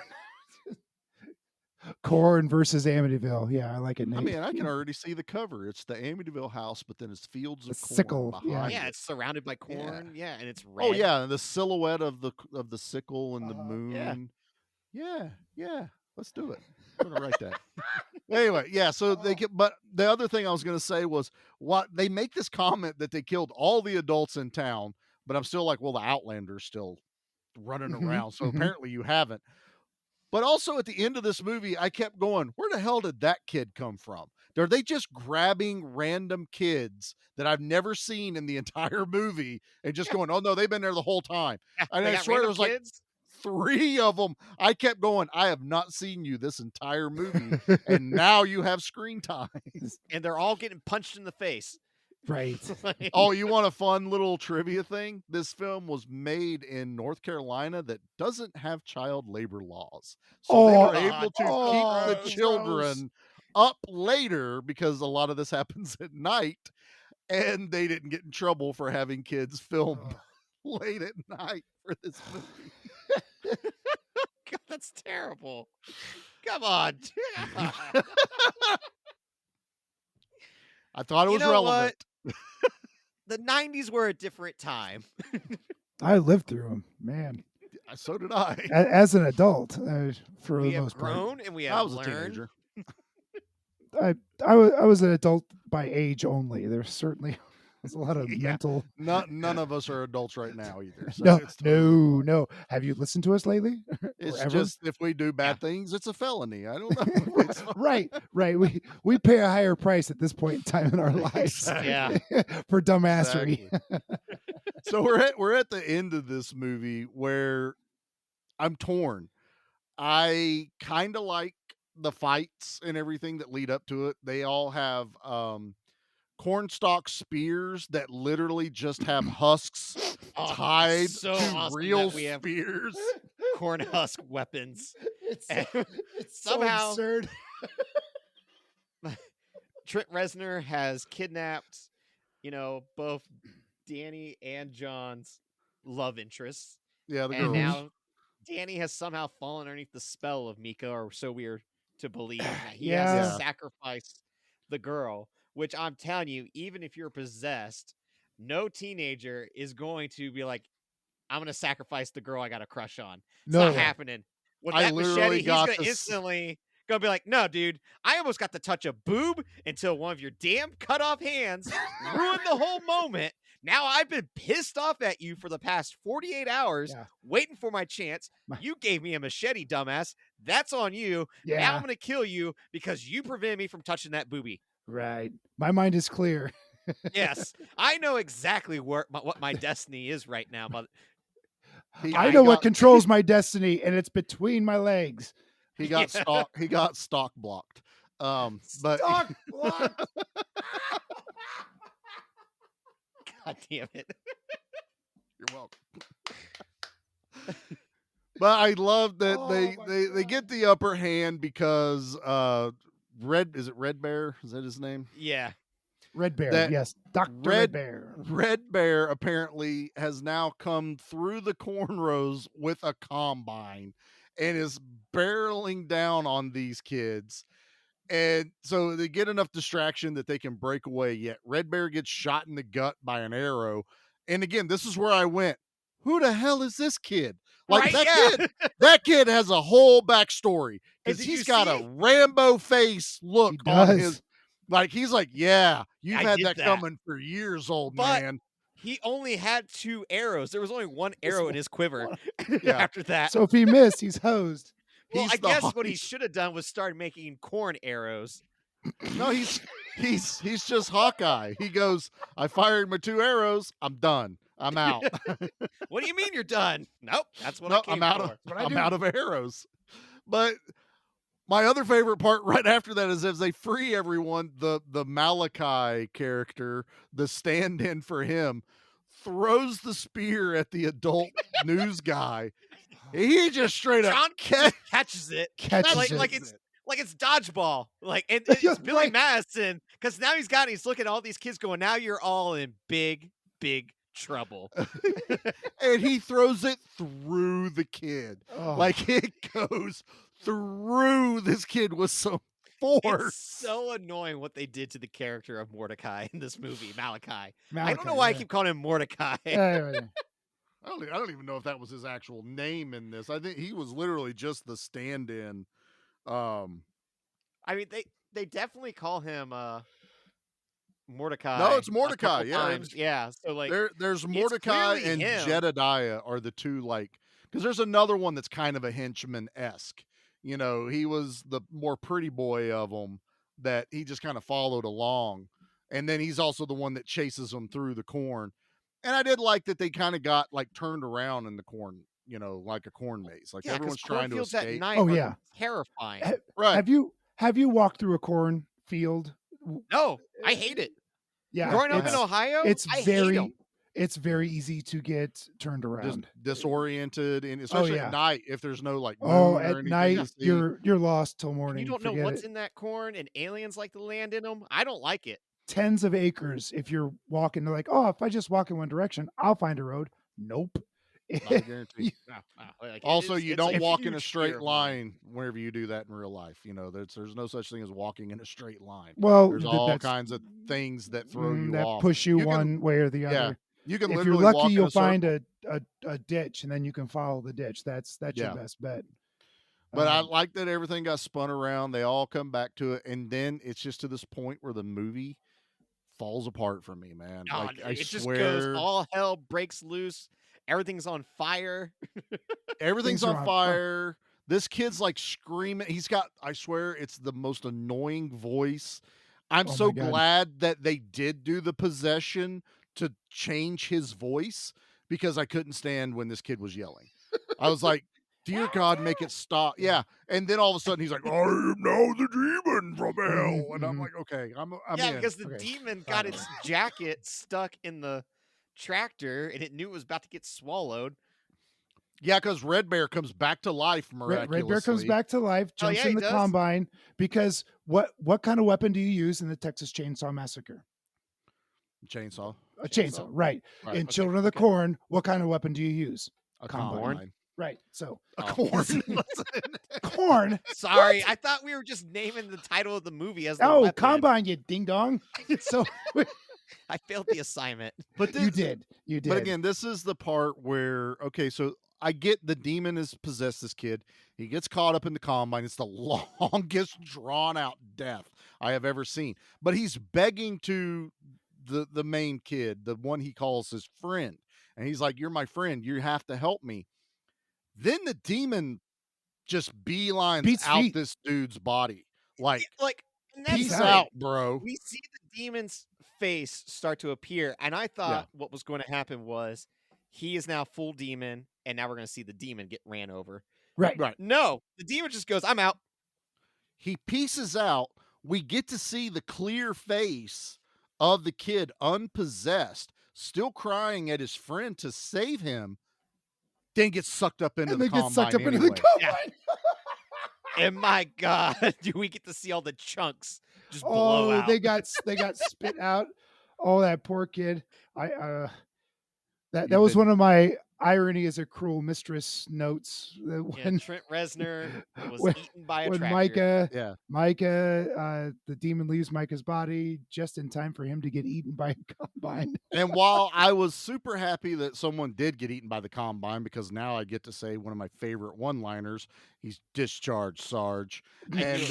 Corn versus Amityville. Yeah, I like it, Nate. I mean, I can already see the cover. It's the Amityville house, but then it's fields of A corn sickle, behind Yeah, it. it's surrounded by corn. Yeah, and it's red. Oh yeah, and the silhouette of the sickle and the Yeah. moon. Yeah. Let's do it. I'm gonna write that. Anyway, yeah. So they get, but the other thing I was gonna say was what they make this comment that they killed all the adults in town, but I'm still like, well, the Outlander's still running Mhm, around, so mhm. apparently you haven't. But also at the end of this movie, I kept going, where the hell did that kid come from? Are they just grabbing random kids that I've never seen in the entire movie and just going, oh no, they've been there the whole time? And They I got swear there random was like kids? 3 of them. I kept going, I have not seen you this entire movie, and now you have screen time. And they're all getting punched in the face. Right. Like- Oh, you want a fun little trivia thing? This film was made in North Carolina that doesn't have child labor laws. So they Oh, were able to keep the gross. children up later because a lot of this happens at night, and they didn't get in trouble for having kids film late at night for this movie. God, that's terrible. Come on. I thought it You was know relevant. what? The 90s were a different time. I lived through them, man. So did I. As an adult, for We the have most part. grown and we I have was a learned. teenager. I was an adult by age only. There's certainly a lot of Yeah. mental. None of us are adults right now either. So No, it's totally fine. no. Have you listened to us lately? Or It's ever? just if we do bad things, it's a felony. I don't know. It's fine. right. We pay a higher price at this point in time in our lives. Exactly. Yeah. For dumbassery. Exactly. So we're at the end of this movie where I'm torn. I kind of like the fights and everything that lead up to it. They all have cornstalk spears that literally just have husks tied so to awesome real that we have spears. corn husk weapons. It's Somehow- so absurd. Trent Reznor has kidnapped, both Danny and John's love interests. Yeah, the And girls. now Danny has somehow fallen underneath the spell of Mika, or so we're to believe. That he has Yeah. to sacrifice the girl, which I'm telling you, even if you're possessed, no teenager is going to be like, I'm going to sacrifice the girl I got a crush on. It's No. not happening. With I that literally machete, he's got going to this- instantly going to be like, no, dude, I almost got to touch a boob until one of your damn cut off hands ruined the whole moment. Now I've been pissed off at you for the past 48 hours, Yeah. waiting for my chance. You gave me a machete, dumbass. That's on you. Now Yeah. I'm going to kill you because you prevented me from touching that boobie. Right. My mind is clear. Yes, I know exactly what my destiny is right now. But I know what controls my destiny, and it's between my legs. He got Yeah. He got stock blocked. But Stock blocked. God damn it. You're welcome. But I love that Oh they get the upper hand because Red Bear? Is that his name? Yeah. Red Bear, That yes. Dr. Red Bear. Red Bear apparently has now come through the cornrows with a combine and is barreling down on these kids. And so they get enough distraction that they can break away. Yet Red Bear gets shot in the gut by an arrow. And again, this is where I went, who the hell is this kid? Like Right? Yeah. that kid has a whole backstory because did he's you got see a it? Rambo face look He on does. his. Like he's like, yeah, you've I had did that that. coming for years, old But- man. He only had 2 arrows. There was only 1 arrow in his quiver Yeah. after that. So if he missed, he's hosed. Well, He's I the guess hot- what he should have done was start making corn arrows. No, he's just Hawkeye. He goes, I fired my 2 arrows. I'm done. I'm out. What do you mean you're done? Nope, that's what I No, came I'm out for. of I'm out of arrows. But my other favorite part right after that is as they free everyone, the Malachi character, the stand-in for him, throws the spear at the adult news guy. He just straight up John catches it. Catches like it. it's dodgeball. Like it's Billy Right. Madison, because now he's looking at all these kids going, now you're all in big trouble. and he throws it through the kid. Oh. Like it goes through this kid with some force. It's so annoying what they did to the character of Mordecai in this movie, Malachi. I Malachi, don't know why I yeah. keep calling him Mordecai. Yeah. I don't even know if that was his actual name in this. I think he was literally just the stand-in. I mean, they definitely call him Mordecai. No, it's a Mordecai. couple Yeah, times. Yeah. So like, there's Mordecai clearly and him. Jedediah are the two, like, because there's another one that's kind of a henchman-esque. You know, he was the more pretty boy of them that he just kind of followed along, and then he's also the one that chases them through the corn. And I did like that they kind of got like turned around in the corn, you know, like a corn maze. Like yeah, 'cause everyone's trying to cornfields at escape. night Oh, are yeah. terrifying. Right. Have you walked through a cornfield? No, I hate it. Yeah. Growing up in it's- Ohio, it's I hate very 'em. it's very easy to get turned around. Disoriented, and especially yeah. at night if there's no like moon Oh, or at anything night to see. you're lost till morning. You don't know Forget what's it. in that corn, and aliens like to land in them. I don't like it. Tens of acres. If you're walking, they're like, oh, if I just walk in one direction, I'll find a road. Nope. Not a guarantee. Like, Also, you don't walk in a huge straight fear of mine. line whenever you do that in real life. You know, there's no such thing as walking in a straight line. Well, there's all kinds of things that throw you that off. push you can- one way or the yeah, other. you can If literally you're lucky, walk in you'll a find circle. a ditch, and then you can follow the ditch. That's your Yeah. best bet. But I like that everything got spun around. They all come back to it, and then it's just to this point where the movie falls apart for me, man. Oh, Like I it just swear, goes all hell breaks loose. Everything's on fire. everything's Things are on on fire. This kid's like screaming. He's got, I swear, it's the most annoying voice. I'm Oh my so God. glad that they did do the possession to change his voice, because I couldn't stand when this kid was yelling. I was like, dear God, make it stop. Yeah. And then all of a sudden he's like, I am now the demon from hell. And I'm like, okay, I'm yeah, in. because the Okay. demon got its jacket stuck in the tractor, and it knew it was about to get swallowed. Yeah, because Red Bear comes back to life miraculously. Red Bear comes back to life, Oh, jumps yeah, in he the does. combine. Because what kind of weapon do you use in the Texas Chainsaw Massacre? Chainsaw. A chainsaw, right? Right, In okay, Children of the Corn, what kind of weapon do you use? A Combine. combine. Right. So A corn. corn. Sorry, I thought we were just naming the title of the movie as the Oh, weapon. combine, you ding dong. So I failed the assignment. But you did. You did. But again, this is the part where, okay, so I get the demon has possessed this kid. He gets caught up in the combine. It's the longest drawn out death I have ever seen. But he's begging to the main kid, the one he calls his friend. And he's like, you're my friend. You have to help me. Then the demon just beelines Beats out feet. this dude's body. Like, and that's peace the thing. out, bro. We see the demon's face start to appear, and I thought what was going to happen was he is now full demon, and now we're going to see the demon get ran over. Right. Right. No, the demon just goes, I'm out. He pieces out. We get to see the clear face of the kid unpossessed, still crying at his friend to save him, then gets sucked up into and the they combine get sucked up anyway. into the combine. And my God, do we get to see all the chunks just blow Oh, out? they got spit out. Oh, that poor kid. That was one of my irony as a cruel mistress notes. When Trent Reznor was when- eaten by a when tractor. Micah, the demon leaves Micah's body just in time for him to get eaten by a combine. And while I was super happy that someone did get eaten by the combine, because now I get to say one of my favorite one-liners, he's discharged, Sarge. I knew And it was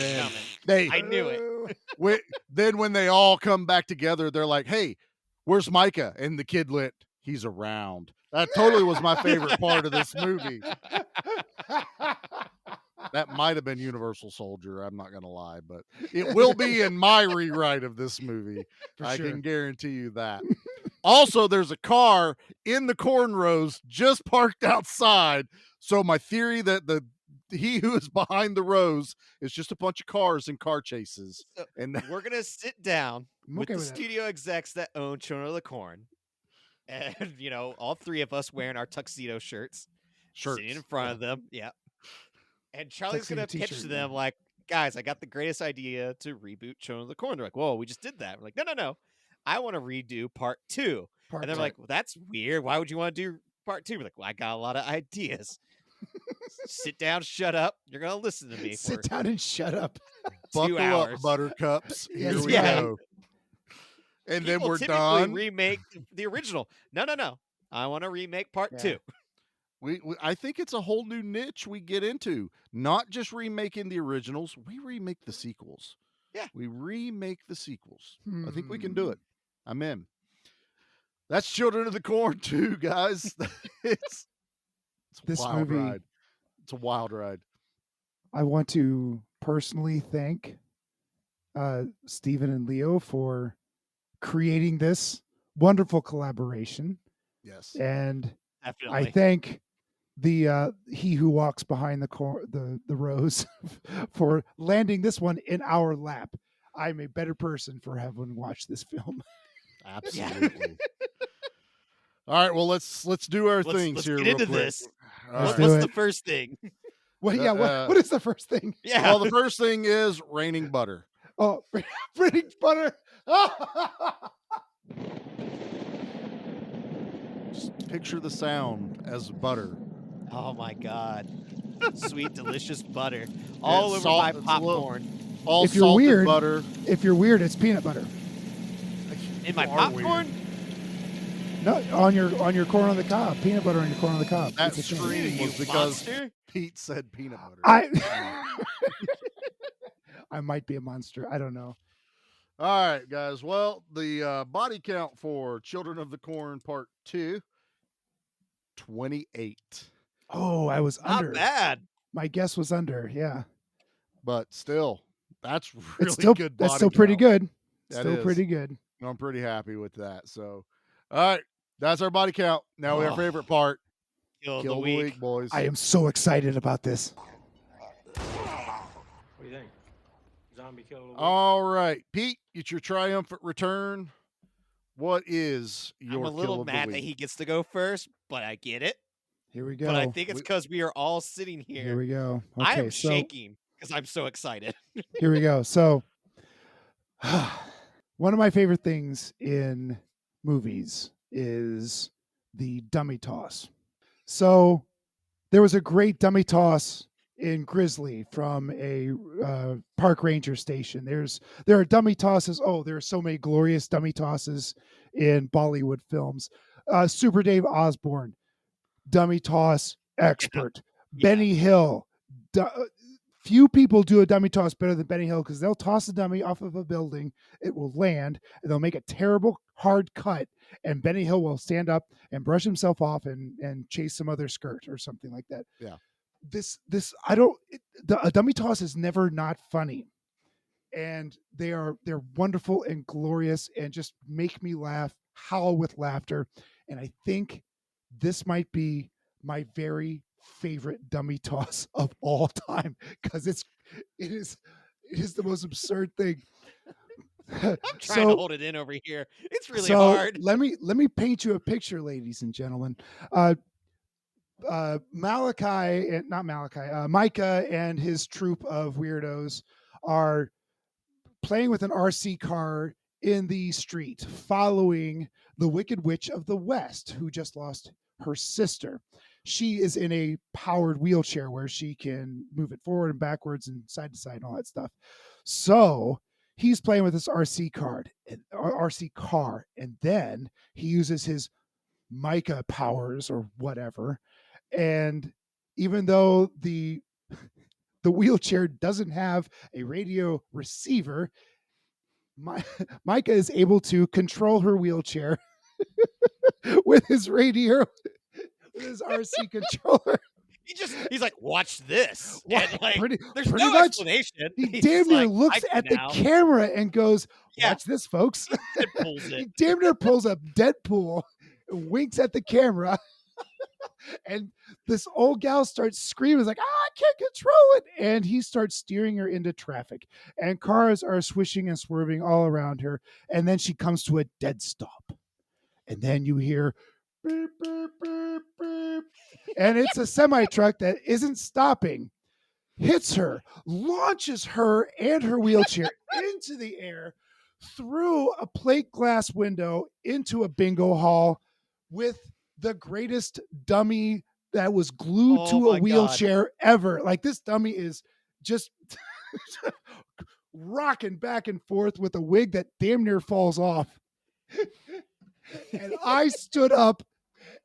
then coming. I knew it. then when they all come back together, they're like, hey, Where's Micah? And the kid lit, he's around. That totally was my favorite part of this movie. That might have been Universal Soldier. I'm not going to lie, but it will be in my rewrite of this movie. I can guarantee you that. Also, there's a car in the cornrows just parked outside. So my theory that he who is behind the rows is just a bunch of cars and car chases. So And we're gonna sit down with okay the with that. studio execs that own Children of the Corn, and all three of us wearing our tuxedo shirts, sitting in front of them. Yeah, and Charlie's Tuxedo gonna pitch t-shirt, to them yeah. like, "Guys, I got the greatest idea to reboot Children of the Corn." They're like, "Whoa, we just did that." We're like, "No. I want to redo part 2." Part And they're two. like, "Well, that's weird. Why would you want to do part 2?" We're like, "Well, I got a lot of ideas." Sit down, shut up. You're gonna listen to me for Sit down and shut up. 2 buckle hours. up, buttercups. Here Yes, we yeah. go. And then People we're typically done. remake the original. No. I want to remake part 2. We I think it's a whole new niche we get into. Not just remaking the originals, we remake the sequels. Yeah. We remake the sequels. I think we can do it. I'm in. That's Children of the Corn 2, guys. it's a This wild movie- ride. It's a wild ride. I want to personally thank Stephen and Leo for creating this wonderful collaboration. Yes. And Definitely. I thank the he who walks behind the rows for landing this one in our lap. I'm a better person for having watched this film. Absolutely. All right, well let's do our things let's here get real into quick. this. All What's right. the first thing? What is the first thing? Yeah. Well, the first thing is raining butter. Oh, raining butter. Just picture the sound as butter. Oh my god. Sweet, delicious butter. All It's over my it's a little- popcorn. all If you're salted weird, butter. If you're weird, it's peanut butter. In my You are popcorn? weird. No, on your corn on the cob. Peanut butter on your corn on the cob. That It's a thing. scream You was because monster. Pete said peanut butter. I might be a monster. I don't know. All right, guys. Well, the body count for Children of the Corn Part 2, 28. Oh, I was Not under. bad. My guess was under. Yeah, But still, that's really it's still good. that's body still pretty count. good. That Still is. pretty good. I'm pretty happy with that. So, all right, that's our body count. Now our Oh. favorite part, Kill kill the the week. week, boys. I am so excited about this. What do you think? Zombie kill the week? All right, Pete, it's your triumphant return. What is your I'm a kill little of the mad that week? he gets to go first, but I get it. Here we go. But I think it's because we are all sitting here. Here we go. I Okay, am so shaking because I'm so excited. here we go. So, one of my favorite things in movies is the dummy toss. So, there was a great dummy toss in Grizzly from a park ranger station. There are dummy tosses. Oh, there are so many glorious dummy tosses in Bollywood films. Super Dave Osborne, dummy toss expert. Benny Hill. Few people do a dummy toss better than Benny Hill because they'll toss a dummy off of a building, it will land, and they'll make a terrible hard cut, and Benny Hill will stand up and brush himself off and chase some other skirt or something like that. Yeah. A dummy toss is never not funny, and they're wonderful and glorious and just make me laugh, howl with laughter, and I think this might be my very favorite dummy toss of all time because it is the most absurd thing. I'm trying to hold it in over here. It's really hard. Let me paint you a picture, ladies and gentlemen. Micah and his troop of weirdos are playing with an RC car in the street, following the Wicked Witch of the West, who just lost her sister. She is in a powered wheelchair where she can move it forward and backwards and side to side and all that stuff. So he's playing with this RC car, and then he uses his Micah powers or whatever. And even though the wheelchair doesn't have a radio receiver, Micah is able to control her wheelchair with his radio, with his RC controller. He's like, watch this. And like, there's pretty no much, explanation. He He's damn just near like, looks I at can the now. camera and goes, Yeah. watch this, folks. It pulls it. He damn near pulls up Deadpool, winks at the camera, and this old gal starts screaming, like, I can't control it. And he starts steering her into traffic. And cars are swishing and swerving all around her. And then she comes to a dead stop. And then you hear beep, beep, beep, beep. And it's a semi-truck that isn't stopping, hits her, launches her and her wheelchair into the air through a plate glass window into a bingo hall with the greatest dummy that was glued to a wheelchair ever. Like, this dummy is just rocking back and forth with a wig that damn near falls off. And I stood up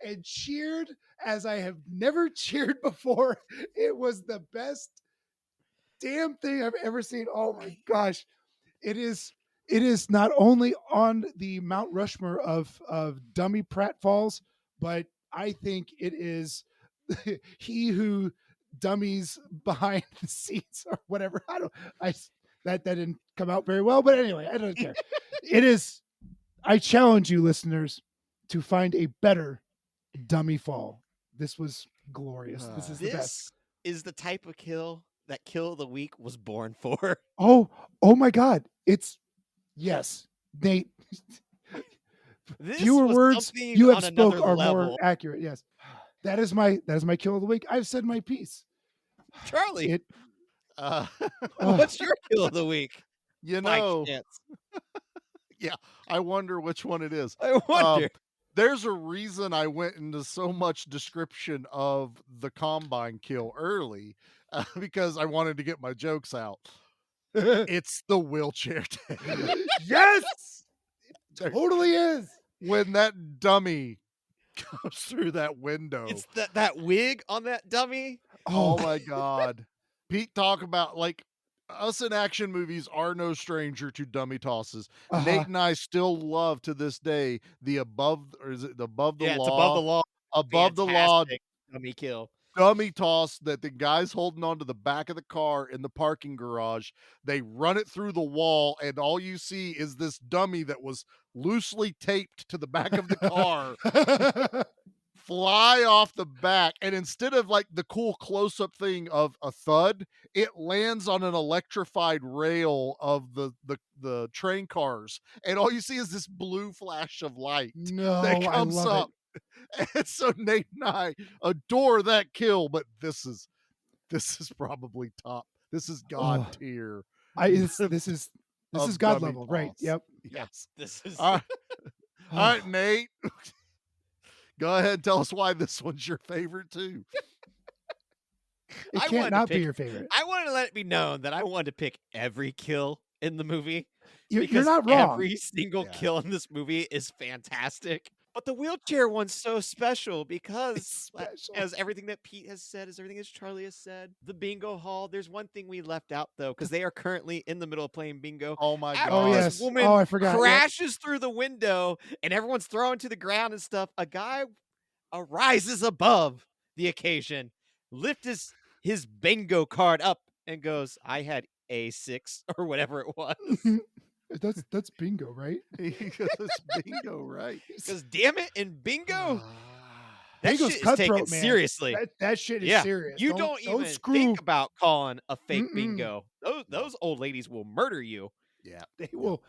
and cheered as I have never cheered before. It was the best damn thing I've ever seen. Oh my gosh. It is not only on the Mount Rushmore of dummy pratfalls, but I think it is he who dummies behind the scenes or whatever. That didn't come out very well, but anyway, I don't care. It is. I challenge you, listeners, to find a better dummy fall. This was glorious. This is the best. This is the type of kill that Kill of the Week was born for. Oh my God. Yes, Nate. Fewer words you have spoke are more accurate. Yes. That is my kill of the week. I've said my piece. Charlie. What's your kill of the week? You know, yeah, I wonder which one it is. I wonder. There's a reason I went into so much description of the Combine kill early, because I wanted to get my jokes out. It's the wheelchair tag. Yes, it totally is. When that dummy comes through that window. It's that wig on that dummy. Oh my God. Pete, talk about, like, us in action movies are no stranger to dummy tosses. Nate and I still love to this day the above the Yeah, law. it's above the law. Above the law Dummy kill. Dummy toss that the guy's holding onto the back of the car in the parking garage. They run it through the wall, and all you see is this dummy that was loosely taped to the back of the car fly off the back, and instead of like the cool close-up thing of a thud, it lands on an electrified rail of the train cars, and all you see is this blue flash of light that comes up. And so Nate and I adore that kill, but this is probably top. This is God tier. This is God level, right? Yep. Yes. This is all right, Nate. Go ahead and tell us why this one's your favorite too. It can't not be your favorite. I wanted to let it be known that I wanted to pick every kill in the movie. You're not wrong. Every single kill in this movie is fantastic. But the wheelchair one's so special because, as everything that Pete has said, as everything as Charlie has said, the bingo hall, there's one thing we left out, though, because they are currently in the middle of playing bingo. Oh, my God. Oh, yes. This woman I forgot. crashes through the window, and everyone's thrown to the ground and stuff. A guy arises above the occasion, lifts his bingo card up, and goes, I had A6, or whatever it was. That's bingo, right? It's bingo, right? Because damn it, in bingo, that Bingo's shit is cutthroat, taken man. seriously. That shit is serious. You don't even think about calling a fake bingo. Those old ladies will murder you. Yeah, they will.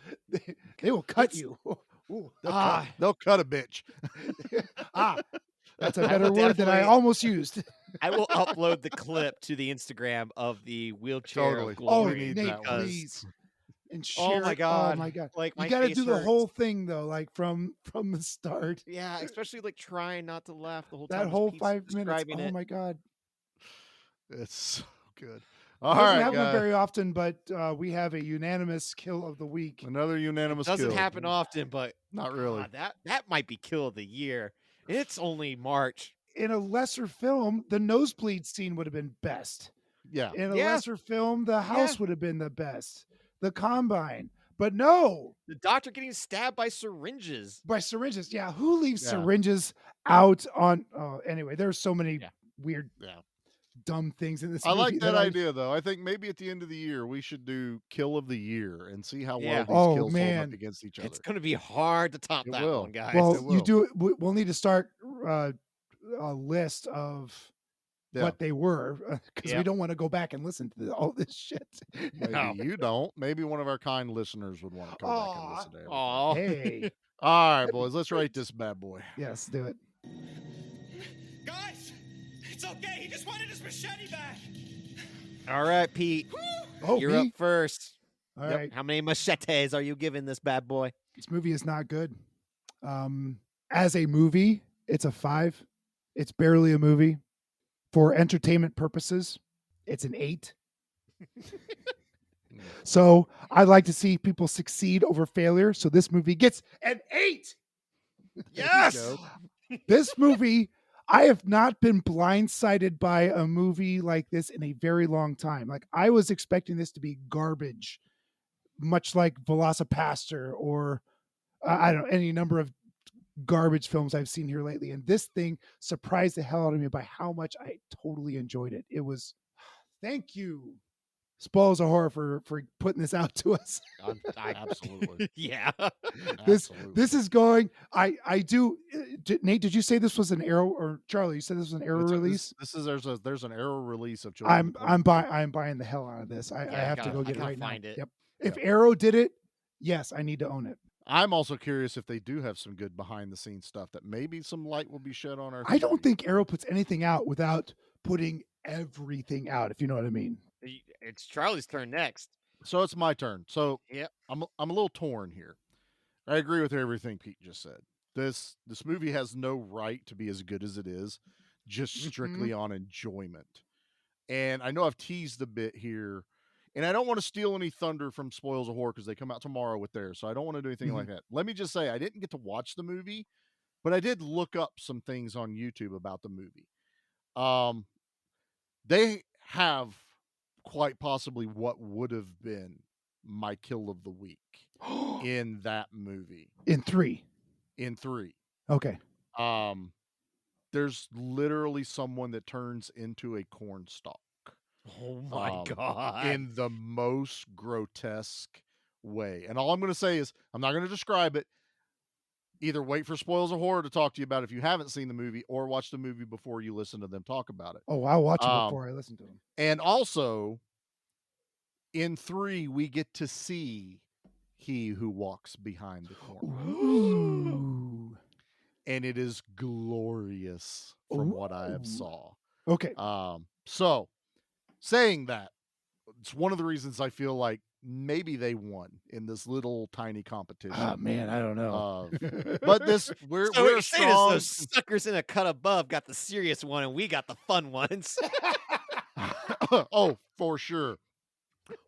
They will cut you. Ooh, they'll cut a bitch. That's a better word than I almost used. I will upload the clip to the Instagram of the wheelchair. Totally. Glory Nate, please. And oh share my it. God! Oh my God! Like you my got to face do the hurts. whole thing though, like from the start. Yeah, especially like trying not to laugh the whole time. That whole Pete's 5 minutes. describing Oh it. my God! It's so good. All right, doesn't happen very often, but we have a unanimous kill of the week. Another unanimous. Doesn't kill. happen often, but not really. God, that might be kill of the year. It's only March. In a lesser film, the nosebleed scene would have been best. Yeah. In a lesser film, the house would have been the best. The Combine. But no, The doctor getting stabbed by syringes. by syringes. Yeah, who leaves Yeah. syringes out on? Oh, anyway, there's so many Yeah. weird, Yeah. dumb things in this I movie. like that idea, though. I think maybe at the end of the year we should do Kill of the Year and see how Yeah. well these Oh, kills hold up man. against each other. It's going to be hard to top It that will. one, guys. It Well, will. you do. We'll need to start a list of Yeah. what they were because we Yep. don't want to go back and listen to all this shit. Maybe No. you don't. Maybe one of our kind listeners would want to come back and listen to everything. Aw. Hey, All right, boys, let's rate this bad boy. yes, do it. Guys, it's okay. He just wanted his machete back. All right, Pete. Oh, You're me? up first. All right. How many machetes are you giving this bad boy? This movie is not good. As a movie, it's a 5. It's barely a movie. For entertainment purposes, it's an 8. So I like to see people succeed over failure. So this movie gets an 8. Yes. This movie, I have not been blindsided by a movie like this in a very long time. Like I was expecting this to be garbage, much like Velocipaster or I don't know, any number of garbage films I've seen here lately. And this thing surprised the hell out of me by how much I totally enjoyed it. It was, thank you, Spoils of Horror, for putting this out to us. Absolutely. Yeah. This is going. I do. Nate, did you say this was an Arrow, or Charlie? You said this was an Arrow release. This is there's an Arrow release of Children. I'm buying the hell out of this. I have to go get it right now. Find it. Yep. If Arrow did it, yes, I need to own it. I'm also curious if they do have some good behind the scenes stuff that maybe some light will be shed on our. I don't think Arrow puts anything out without putting everything out, if you know what I mean. It's Charlie's turn next. So it's my turn. So Yep. I'm a little torn here. I agree with everything Pete just said. This movie has no right to be as good as it is, just strictly on enjoyment. And I know I've teased a bit here, and I don't want to steal any thunder from Spoils of Horror because they come out tomorrow with theirs, so I don't want to do anything like that. Let me just say I didn't get to watch the movie, but I did look up some things on YouTube about the movie. They have quite possibly what would have been my kill of the week in that movie. In 3. In 3. Okay. There's literally someone that turns into a corn stalk. Oh my God. In the most grotesque way. And all I'm going to say is, I'm not going to describe it. Either wait for Spoils of Horror to talk to you about it if you haven't seen the movie, or watch the movie before you listen to them talk about it. Oh, I'll watch it before I listen to them. And also, in 3, we get to see he who walks behind the corner. Ooh. And it is glorious from what I have saw. Okay. So, saying that, it's one of the reasons I feel like maybe they won in this little tiny competition. Oh man, I don't know. But this we're saying strong. those suckers in a cut above got the serious one, and we got the fun ones. Oh, for sure.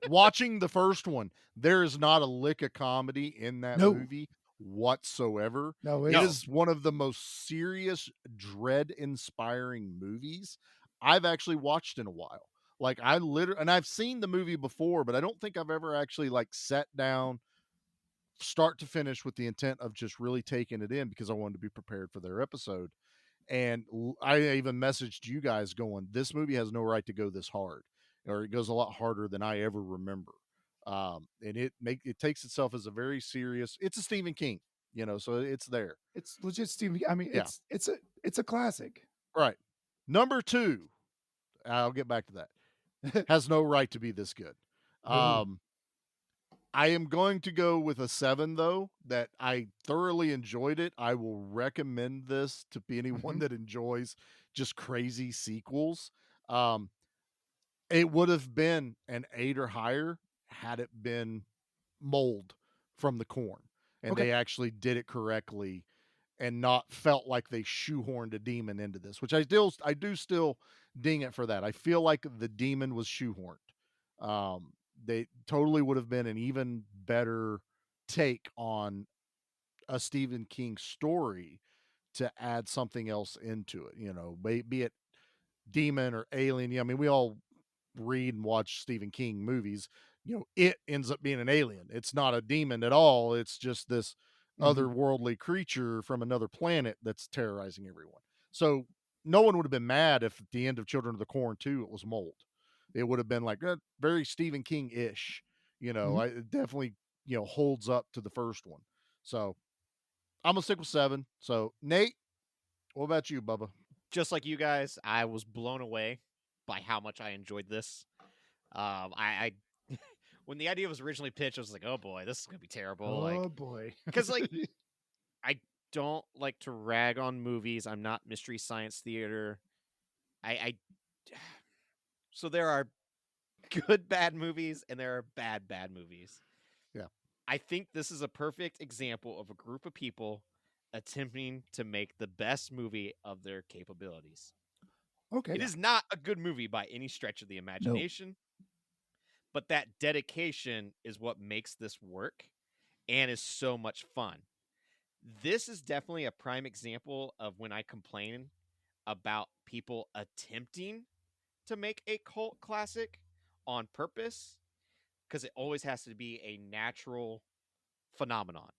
Watching the first one, there is not a lick of comedy in that movie whatsoever. No, it is one of the most serious, dread-inspiring movies I've actually watched in a while. Like and I've seen the movie before, but I don't think I've ever actually like sat down start to finish with the intent of just really taking it in because I wanted to be prepared for their episode. And I even messaged you guys going, this movie has no right to go this hard, or it goes a lot harder than I ever remember. And it takes itself as a very serious, it's a Stephen King, so it's there. It's legit Stephen. I mean, it's a classic. Right. Number 2, I'll get back to that. Has no right to be this good. I am going to go with a 7, though, that I thoroughly enjoyed it. I will recommend this to anyone that enjoys just crazy sequels. It would have been an 8 or higher had it been Mold from the Corn, and they actually did it correctly and not felt like they shoehorned a demon into this, which I do still ding it for that. I feel like the demon was shoehorned. They totally would have been an even better take on a Stephen King story to add something else into it, be it demon or alien. I mean, we all read and watch Stephen King movies. it ends up being an alien. It's not a demon at all. It's just this otherworldly creature from another planet that's terrorizing everyone. So no one would have been mad if at the end of Children of the Corn 2 it was mold. It would have been like very Stephen King-ish. It definitely holds up to the first one. So I'm gonna stick with 7. So Nate, what about you, Bubba? Just like you guys, I was blown away by how much I enjoyed this. I when the idea was originally pitched, I was like, "Oh boy, this is gonna be terrible." Oh boy, because I don't like to rag on movies. I'm not Mystery Science Theater. I so there are good bad movies and there are bad movies. Yeah. I think this is a perfect example of a group of people attempting to make the best movie of their capabilities. Okay. It is not a good movie by any stretch of the imagination, but that dedication is what makes this work and is so much fun. This is definitely a prime example of when I complain about people attempting to make a cult classic on purpose, because it always has to be a natural phenomenon.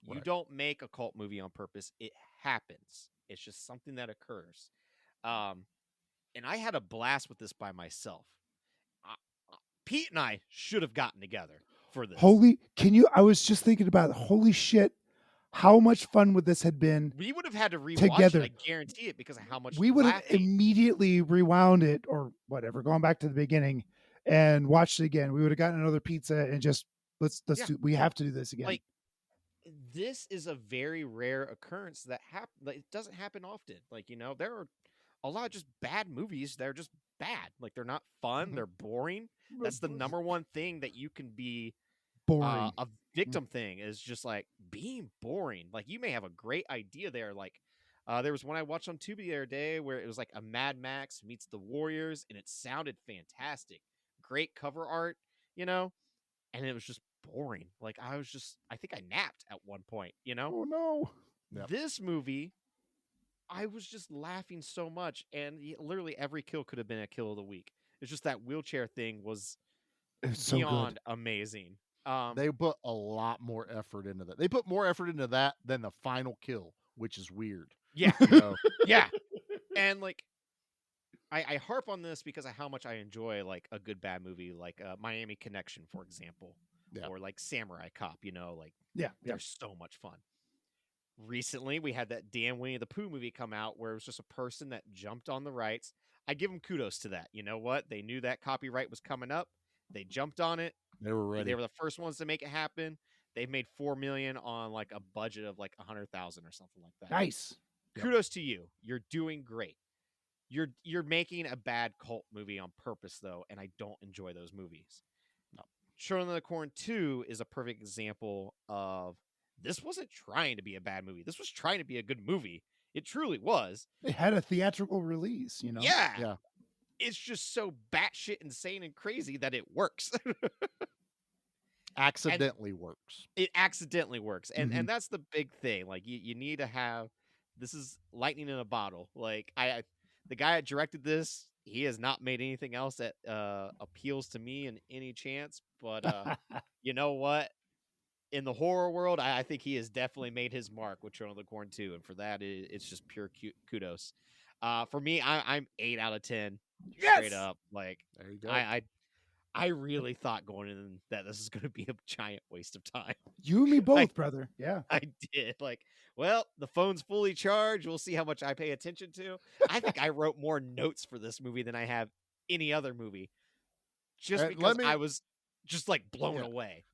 You Right. don't make a cult movie on purpose. It happens. It's just something that occurs. And I had a blast with this by myself. Pete and I should have gotten together for this. I was just thinking about, holy shit, how much fun would this have been? We would have had to rewatch together. it, I guarantee it, because of how much We would have laughing. immediately rewound it or whatever, gone back to the beginning and watched it again. We would have gotten another pizza and just we have to do this again. Like, this is a very rare occurrence that it doesn't happen often. There are a lot of just bad movies that are just bad. Like, they're not fun. They're boring. That's the number one thing that you can be boring. A victim thing is just like being boring. Like, you may have a great idea there. Like, there was one I watched on Tubi the other day where it was like a Mad Max meets the Warriors, and it sounded fantastic. Great cover art, and it was just boring. Like, I think I napped at one point, Oh no. Yep. This movie, I was just laughing so much, and literally every kill could have been a kill of the week. It's just that wheelchair thing was beyond amazing. They put a lot more effort into that. They put more effort into that than the final kill, which is weird. Yeah. Yeah. And like, I harp on this because of how much I enjoy like a good bad movie, like Miami Connection, for example, or like Samurai Cop. They're so much fun. Recently, we had that damn Winnie the Pooh movie come out where it was just a person that jumped on the rights. I give them kudos to that. You know what? They knew that copyright was coming up. They jumped on it. They were ready. They were the first ones to make it happen. They've made $4 million on like a budget of like 100,000 or something like that. Nice. Kudos to you. You're doing great. You're making a bad cult movie on purpose though, and I don't enjoy those movies. No. Children of the Corn 2 is a perfect example of this wasn't trying to be a bad movie. This was trying to be a good movie. It truly was. It had a theatrical release, Yeah. It's just so batshit insane and crazy that it works. Accidentally works. It accidentally works. And that's the big thing. Like, you need to have, this is lightning in a bottle. Like, the guy that directed this, he has not made anything else that appeals to me in any chance. But you know what? In the horror world, I think he has definitely made his mark with Children of the Corn 2. And for that, it's just pure kudos. For me, I'm 8 out of 10. Straight up. Like, there you go. I really thought going in that this is going to be a giant waste of time. You and me both, brother. Yeah. I did. Like, well, the phone's fully charged. We'll see how much I pay attention to. I think I wrote more notes for this movie than I have any other movie. Just because I was just like blown away.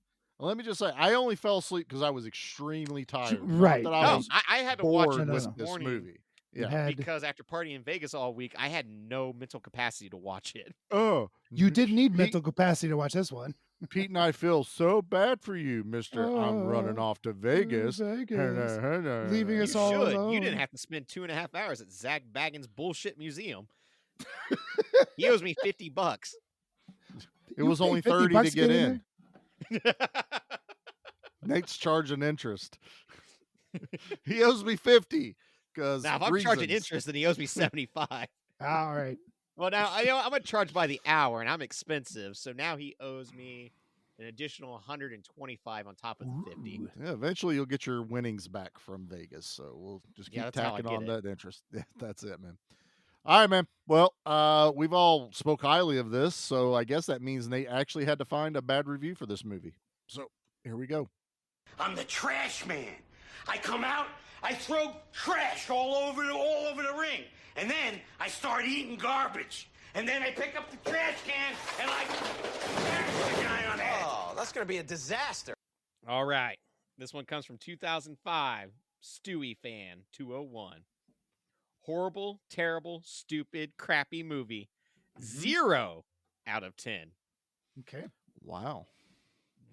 Let me just say, I only fell asleep because I was extremely tired. Right. I had to watch it this this morning. Movie. Yeah. Because after partying in Vegas all week, I had no mental capacity to watch it. Oh, you didn't need mental capacity to watch this one. Pete and I feel so bad for you, Mister. I'm running off to Vegas. Leaving us all alone. You didn't have to spend 2.5 hours at Zach Baggins' bullshit museum. He owes me $50. It was only 30 to get in. Nate's charging interest. He owes me 50. Now, if I'm charging interest, then he owes me 75. All right. Well, now I'm gonna charge by the hour, and I'm expensive, so now he owes me an additional 125 on top of the 50. Yeah, eventually you'll get your winnings back from Vegas. So we'll just keep that's how I tacking get on it. that interest. Yeah, that's it, man. All right, man. Well, we've all spoke highly of this, so I guess that means Nate actually had to find a bad review for this movie. So here we go. I'm the trash man. I come out, I throw trash all over the ring, and then I start eating garbage. And then I pick up the trash can and I smash the guy on the head. Oh, that's going to be a disaster. All right. This one comes from 2005. Stewie Fan 201. Horrible, terrible, stupid, crappy movie. 0 out of 10. Okay. Wow.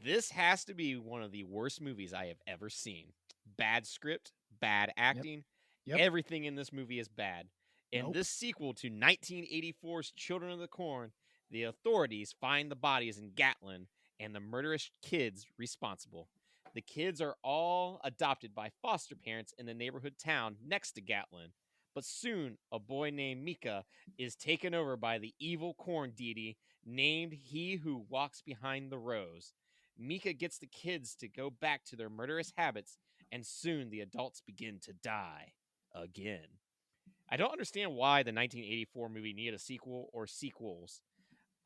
This has to be one of the worst movies I have ever seen. Bad script, bad acting. Yep. Everything in this movie is bad. In this sequel to 1984's Children of the Corn, the authorities find the bodies in Gatlin and the murderous kids responsible. The kids are all adopted by foster parents in the neighborhood town next to Gatlin. But soon, a boy named Mika is taken over by the evil corn deity named He Who Walks Behind the Rows. Mika gets the kids to go back to their murderous habits, and soon the adults begin to die again. I don't understand why the 1984 movie needed a sequel or sequels.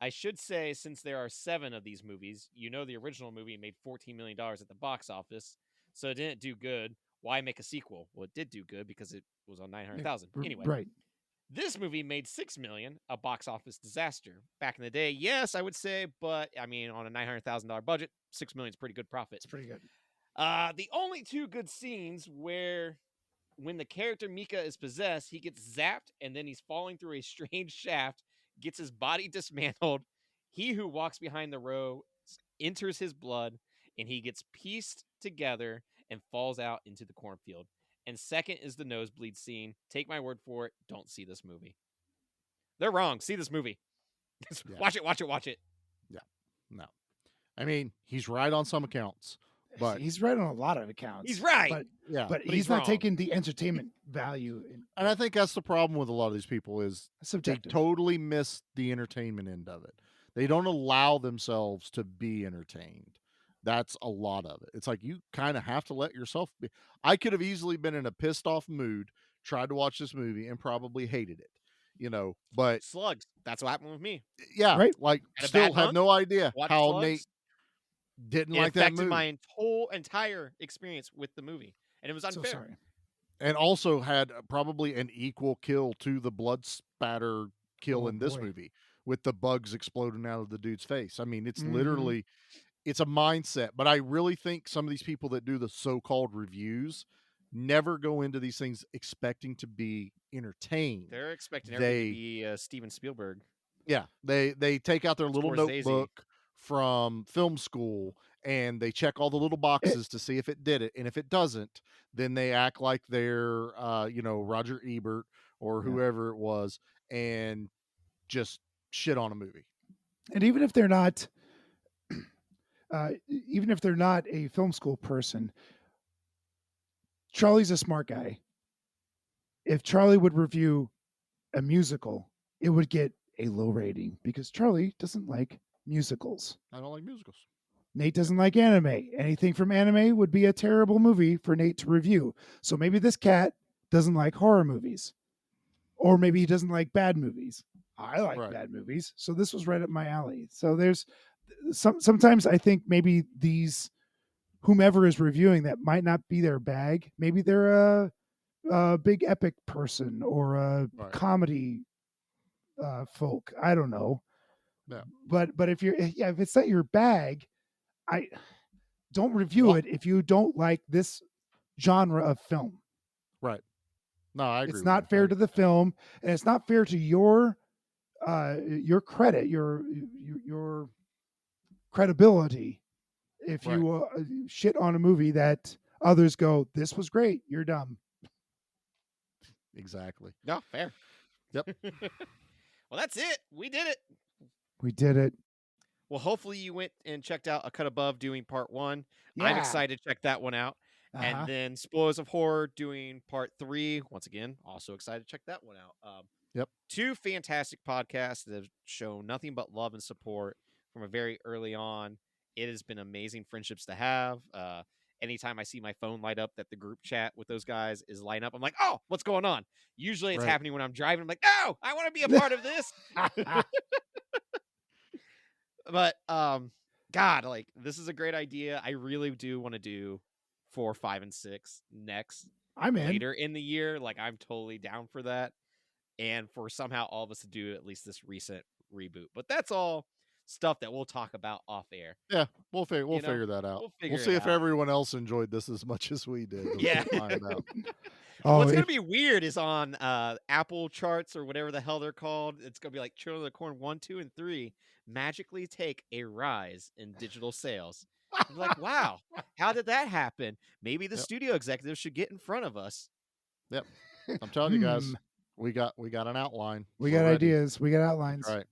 I should say, since there are 7 of these movies, you know the original movie made $14 million at the box office, so it didn't do good. Why make a sequel? Well, it did do good because it was on 900,000. Anyway, Right. this movie made $6 million, a box office disaster. Back in the day, yes, I would say, but I mean, on a $900,000 budget, $6 million is pretty good profit. It's pretty good. The only 2 good scenes where when the character Mika is possessed, he gets zapped and then he's falling through a strange shaft, gets his body dismantled. He who walks behind the row enters his blood and he gets pieced together and falls out into the cornfield. And second is the nosebleed scene. Take my word for it. Don't see this movie. They're wrong. See this movie. Yeah. Watch it. Yeah. No. I mean, he's right on some accounts, but He's right on a lot of accounts. He's right. But, yeah, but but he's not wrong. taking the entertainment value. And I think that's the problem with a lot of these people is Subjective. they totally miss the entertainment end of it. They don't allow themselves to be entertained. That's a lot of it. It's like you kind of have to let yourself be. I could have easily been in a pissed off mood, tried to watch this movie, and probably hated it. But Slugs. That's what happened with me. yeah, Right. like Had a still bad have month, no idea watched how Slugs. Nate didn't It like that affected movie. my entire experience with the movie, and it was So unfair. sorry. And also had probably an equal kill to the blood spatter kill Oh, in this boy. movie with the bugs exploding out of the dude's face. I mean, it's Mhm. literally, it's a mindset. But I really think some of these people that do the so-called reviews never go into these things expecting to be entertained. They're expecting everything to be Steven Spielberg. Yeah, they take out their little Scorsese. notebook from film school and they check all the little boxes to see if it did it, and if it doesn't, then they act like they're Roger Ebert or whoever it was and just shit on a movie. And even if they're not, a film school person, Charlie's a smart guy. If Charlie would review a musical, it would get a low rating because Charlie doesn't like musicals. I don't like musicals. Nate doesn't like anime. Anything from anime would be a terrible movie for Nate to review. So maybe this cat doesn't like horror movies. Or maybe he doesn't like bad movies. I like bad movies. So this was right up my alley. So there's sometimes I think maybe these whomever is reviewing that might not be their bag. Maybe they're a big epic person or a comedy folk. I don't know. Yeah. But if if it's not your bag, I don't review it if you don't like this genre of film. Right. No, I agree. It's not fair to the film, and it's not fair to your credit, your credibility. If you shit on a movie that others go, this was great, you're dumb. Exactly. No, fair. Yep. Well, that's it. We did it. We did it. Well, hopefully you went and checked out A Cut Above doing part 1. I'm Yeah. excited to check that one out. Uh-huh. And then Spoilers of Horror doing part 3. Once again, also excited to check that one out. Yep. 2 fantastic podcasts that have shown nothing but love and support from a very early on. It has been amazing friendships to have. Anytime I see my phone light up that the group chat with those guys is lighting up, I'm like, oh, what's going on? Usually it's Right. happening when I'm driving. I'm like, no, I want to be a part of this. But God, like this is a great idea. I really do want to do 4, 5, and 6 next. I'm in. Later in the year. Like I'm totally down for that. And for somehow all of us to do at least this recent reboot. But that's all stuff that we'll talk about off air. Yeah, we'll figure You know, figure that out. we'll We'll figure see it if out. everyone else enjoyed this as much as we did. Yeah. We'll find out. What's gonna be weird is on Apple charts or whatever the hell they're called. It's gonna be like Children of the Corn 1, 2, and 3 magically take a rise in digital sales. You're like, wow, how did that happen? Maybe the studio executives should get in front of us. Yep, I'm telling you guys, we got an outline. We We're got ready. ideas. We got outlines. That's right.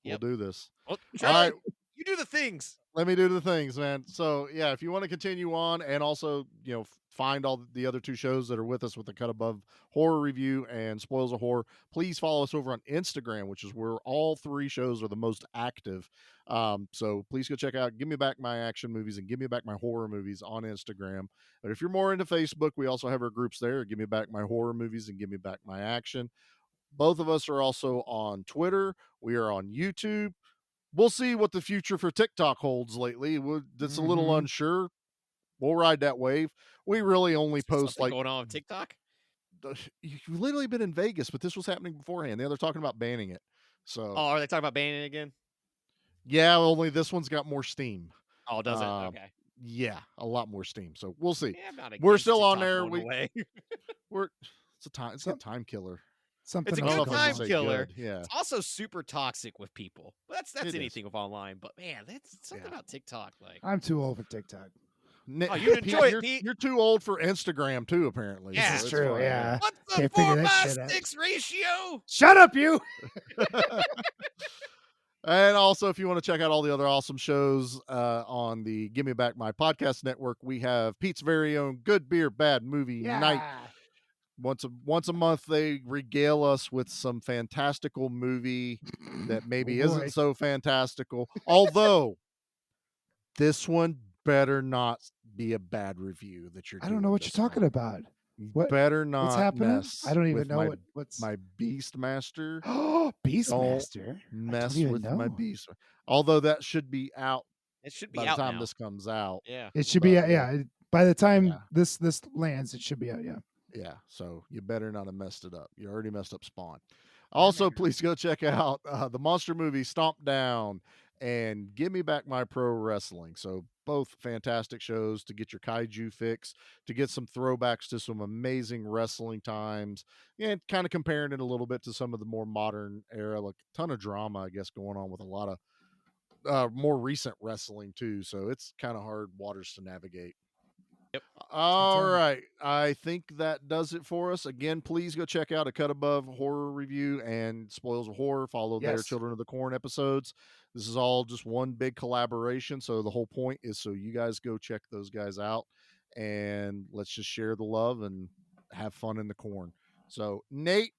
Yep. We'll do this. Well, All Charlie, right. you do the things. Let me do the things, man. So yeah, if you want to continue on and also, find all the other 2 shows that are with us with the Cut Above Horror Review and Spoils of Horror, please follow us over on Instagram, which is where all 3 shows are the most active. So please go check out Give Me Back My Action Movies and Give Me Back My Horror Movies on Instagram. But if you're more into Facebook, we also have our groups there, Give Me Back My Horror Movies and Give Me Back My Action. Both of us are also on Twitter. We are on YouTube. We'll see what the future for TikTok holds lately. It's a little unsure. We'll ride that wave. We really only post Something going on with TikTok. You've literally been in Vegas, but this was happening beforehand. They're talking about banning it. So, Oh, are they talking about banning it again? yeah, only this one's got more steam. Oh, does it? Okay. Yeah, a lot more steam. So we'll see. Yeah, I'm not We're against still on TikTok there. going away. It's a good time killer. Something It's a I don't good know if I time should say killer. good. Yeah. It's also super toxic with people. But that's It is. anything with online. But man, that's something about TikTok. Like, I'm too old for TikTok. oh, you enjoy Pete, it, Pete. You're too old for Instagram too, apparently. Yeah. so This is it's true. fine, Yeah. What's the Can't figure 4 that by shit out. 6 ratio? Shut up, you. And also, if you want to check out all the other awesome shows on the Give Me Back My Podcast Network, we have Pete's very own Good Beer Bad Movie Night. Once a month, they regale us with some fantastical movie that maybe Oh, boy. isn't so fantastical. Although this one better not be a bad review that you're. I don't know what you're talking about. What Better not. What's happening? Mess I don't even with know what's my Beastmaster. Oh, Beastmaster. Don't mess even with my know. Beast. Although that should be out. It should be by out the time now. this comes out. Yeah. It should be. But, Yeah. By the time this lands, it should be out. Yeah. Yeah, so you better not have messed it up. You already messed up Spawn. Also, please go check out the monster movie Stomp Down and Give Me Back My Pro Wrestling. So both fantastic shows to get your kaiju fix, to get some throwbacks to some amazing wrestling times, and kind of comparing it a little bit to some of the more modern era, like a ton of drama, I guess, going on with a lot of more recent wrestling too. So it's kind of hard waters to navigate. Yep. All right. I think that does it for us. Again, please go check out A Cut Above Horror Review and Spoils of Horror. Follow their Yes. Children of the Corn episodes. This is all just one big collaboration. So the whole point is so you guys go check those guys out and let's just share the love and have fun in the corn. So, Nate,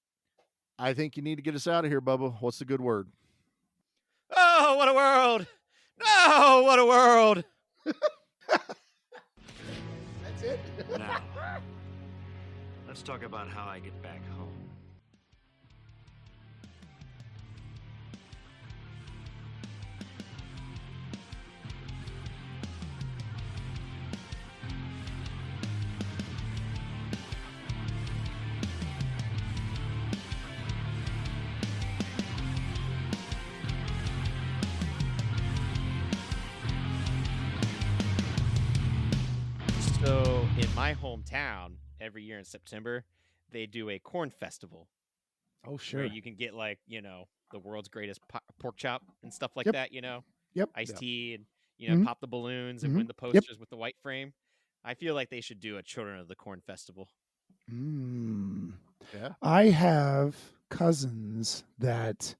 I think you need to get us out of here, Bubba. What's the good word? Oh, what a world! No, what a world! That's it. Now, let's talk about how I get back home. So in my hometown, every year in September, they do a corn festival. Oh, sure. Where you can get like, the world's greatest pork chop and stuff like Yep. that, Yep. Iced tea and, Mhm. pop the balloons and Mhm. win the Yep. posters with the white frame. I feel like they should do a Children of the Corn festival. Yeah. I have cousins that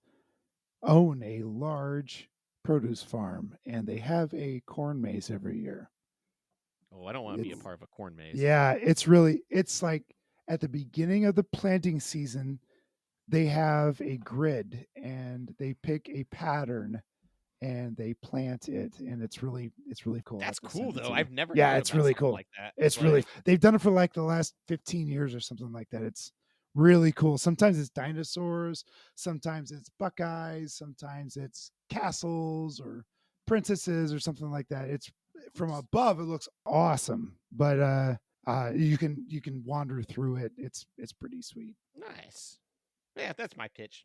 own a large produce farm, and they have a corn maze every year. Oh, I don't want to be a It's- part of a corn maze. Yeah, it's like at the beginning of the planting season, they have a grid and they pick a pattern and they plant it, and it's really cool. That's I'll have to send cool, it though. to you. I've never Yeah, heard it's about really something cool. like that. It's Like- really they've done it for like the last 15 years or something like that. It's really cool. Sometimes it's dinosaurs, sometimes it's Buckeyes, sometimes it's castles or princesses or something like that. It's from above, it looks awesome, but you can wander through it. It's pretty sweet. Nice. Yeah, that's my pitch.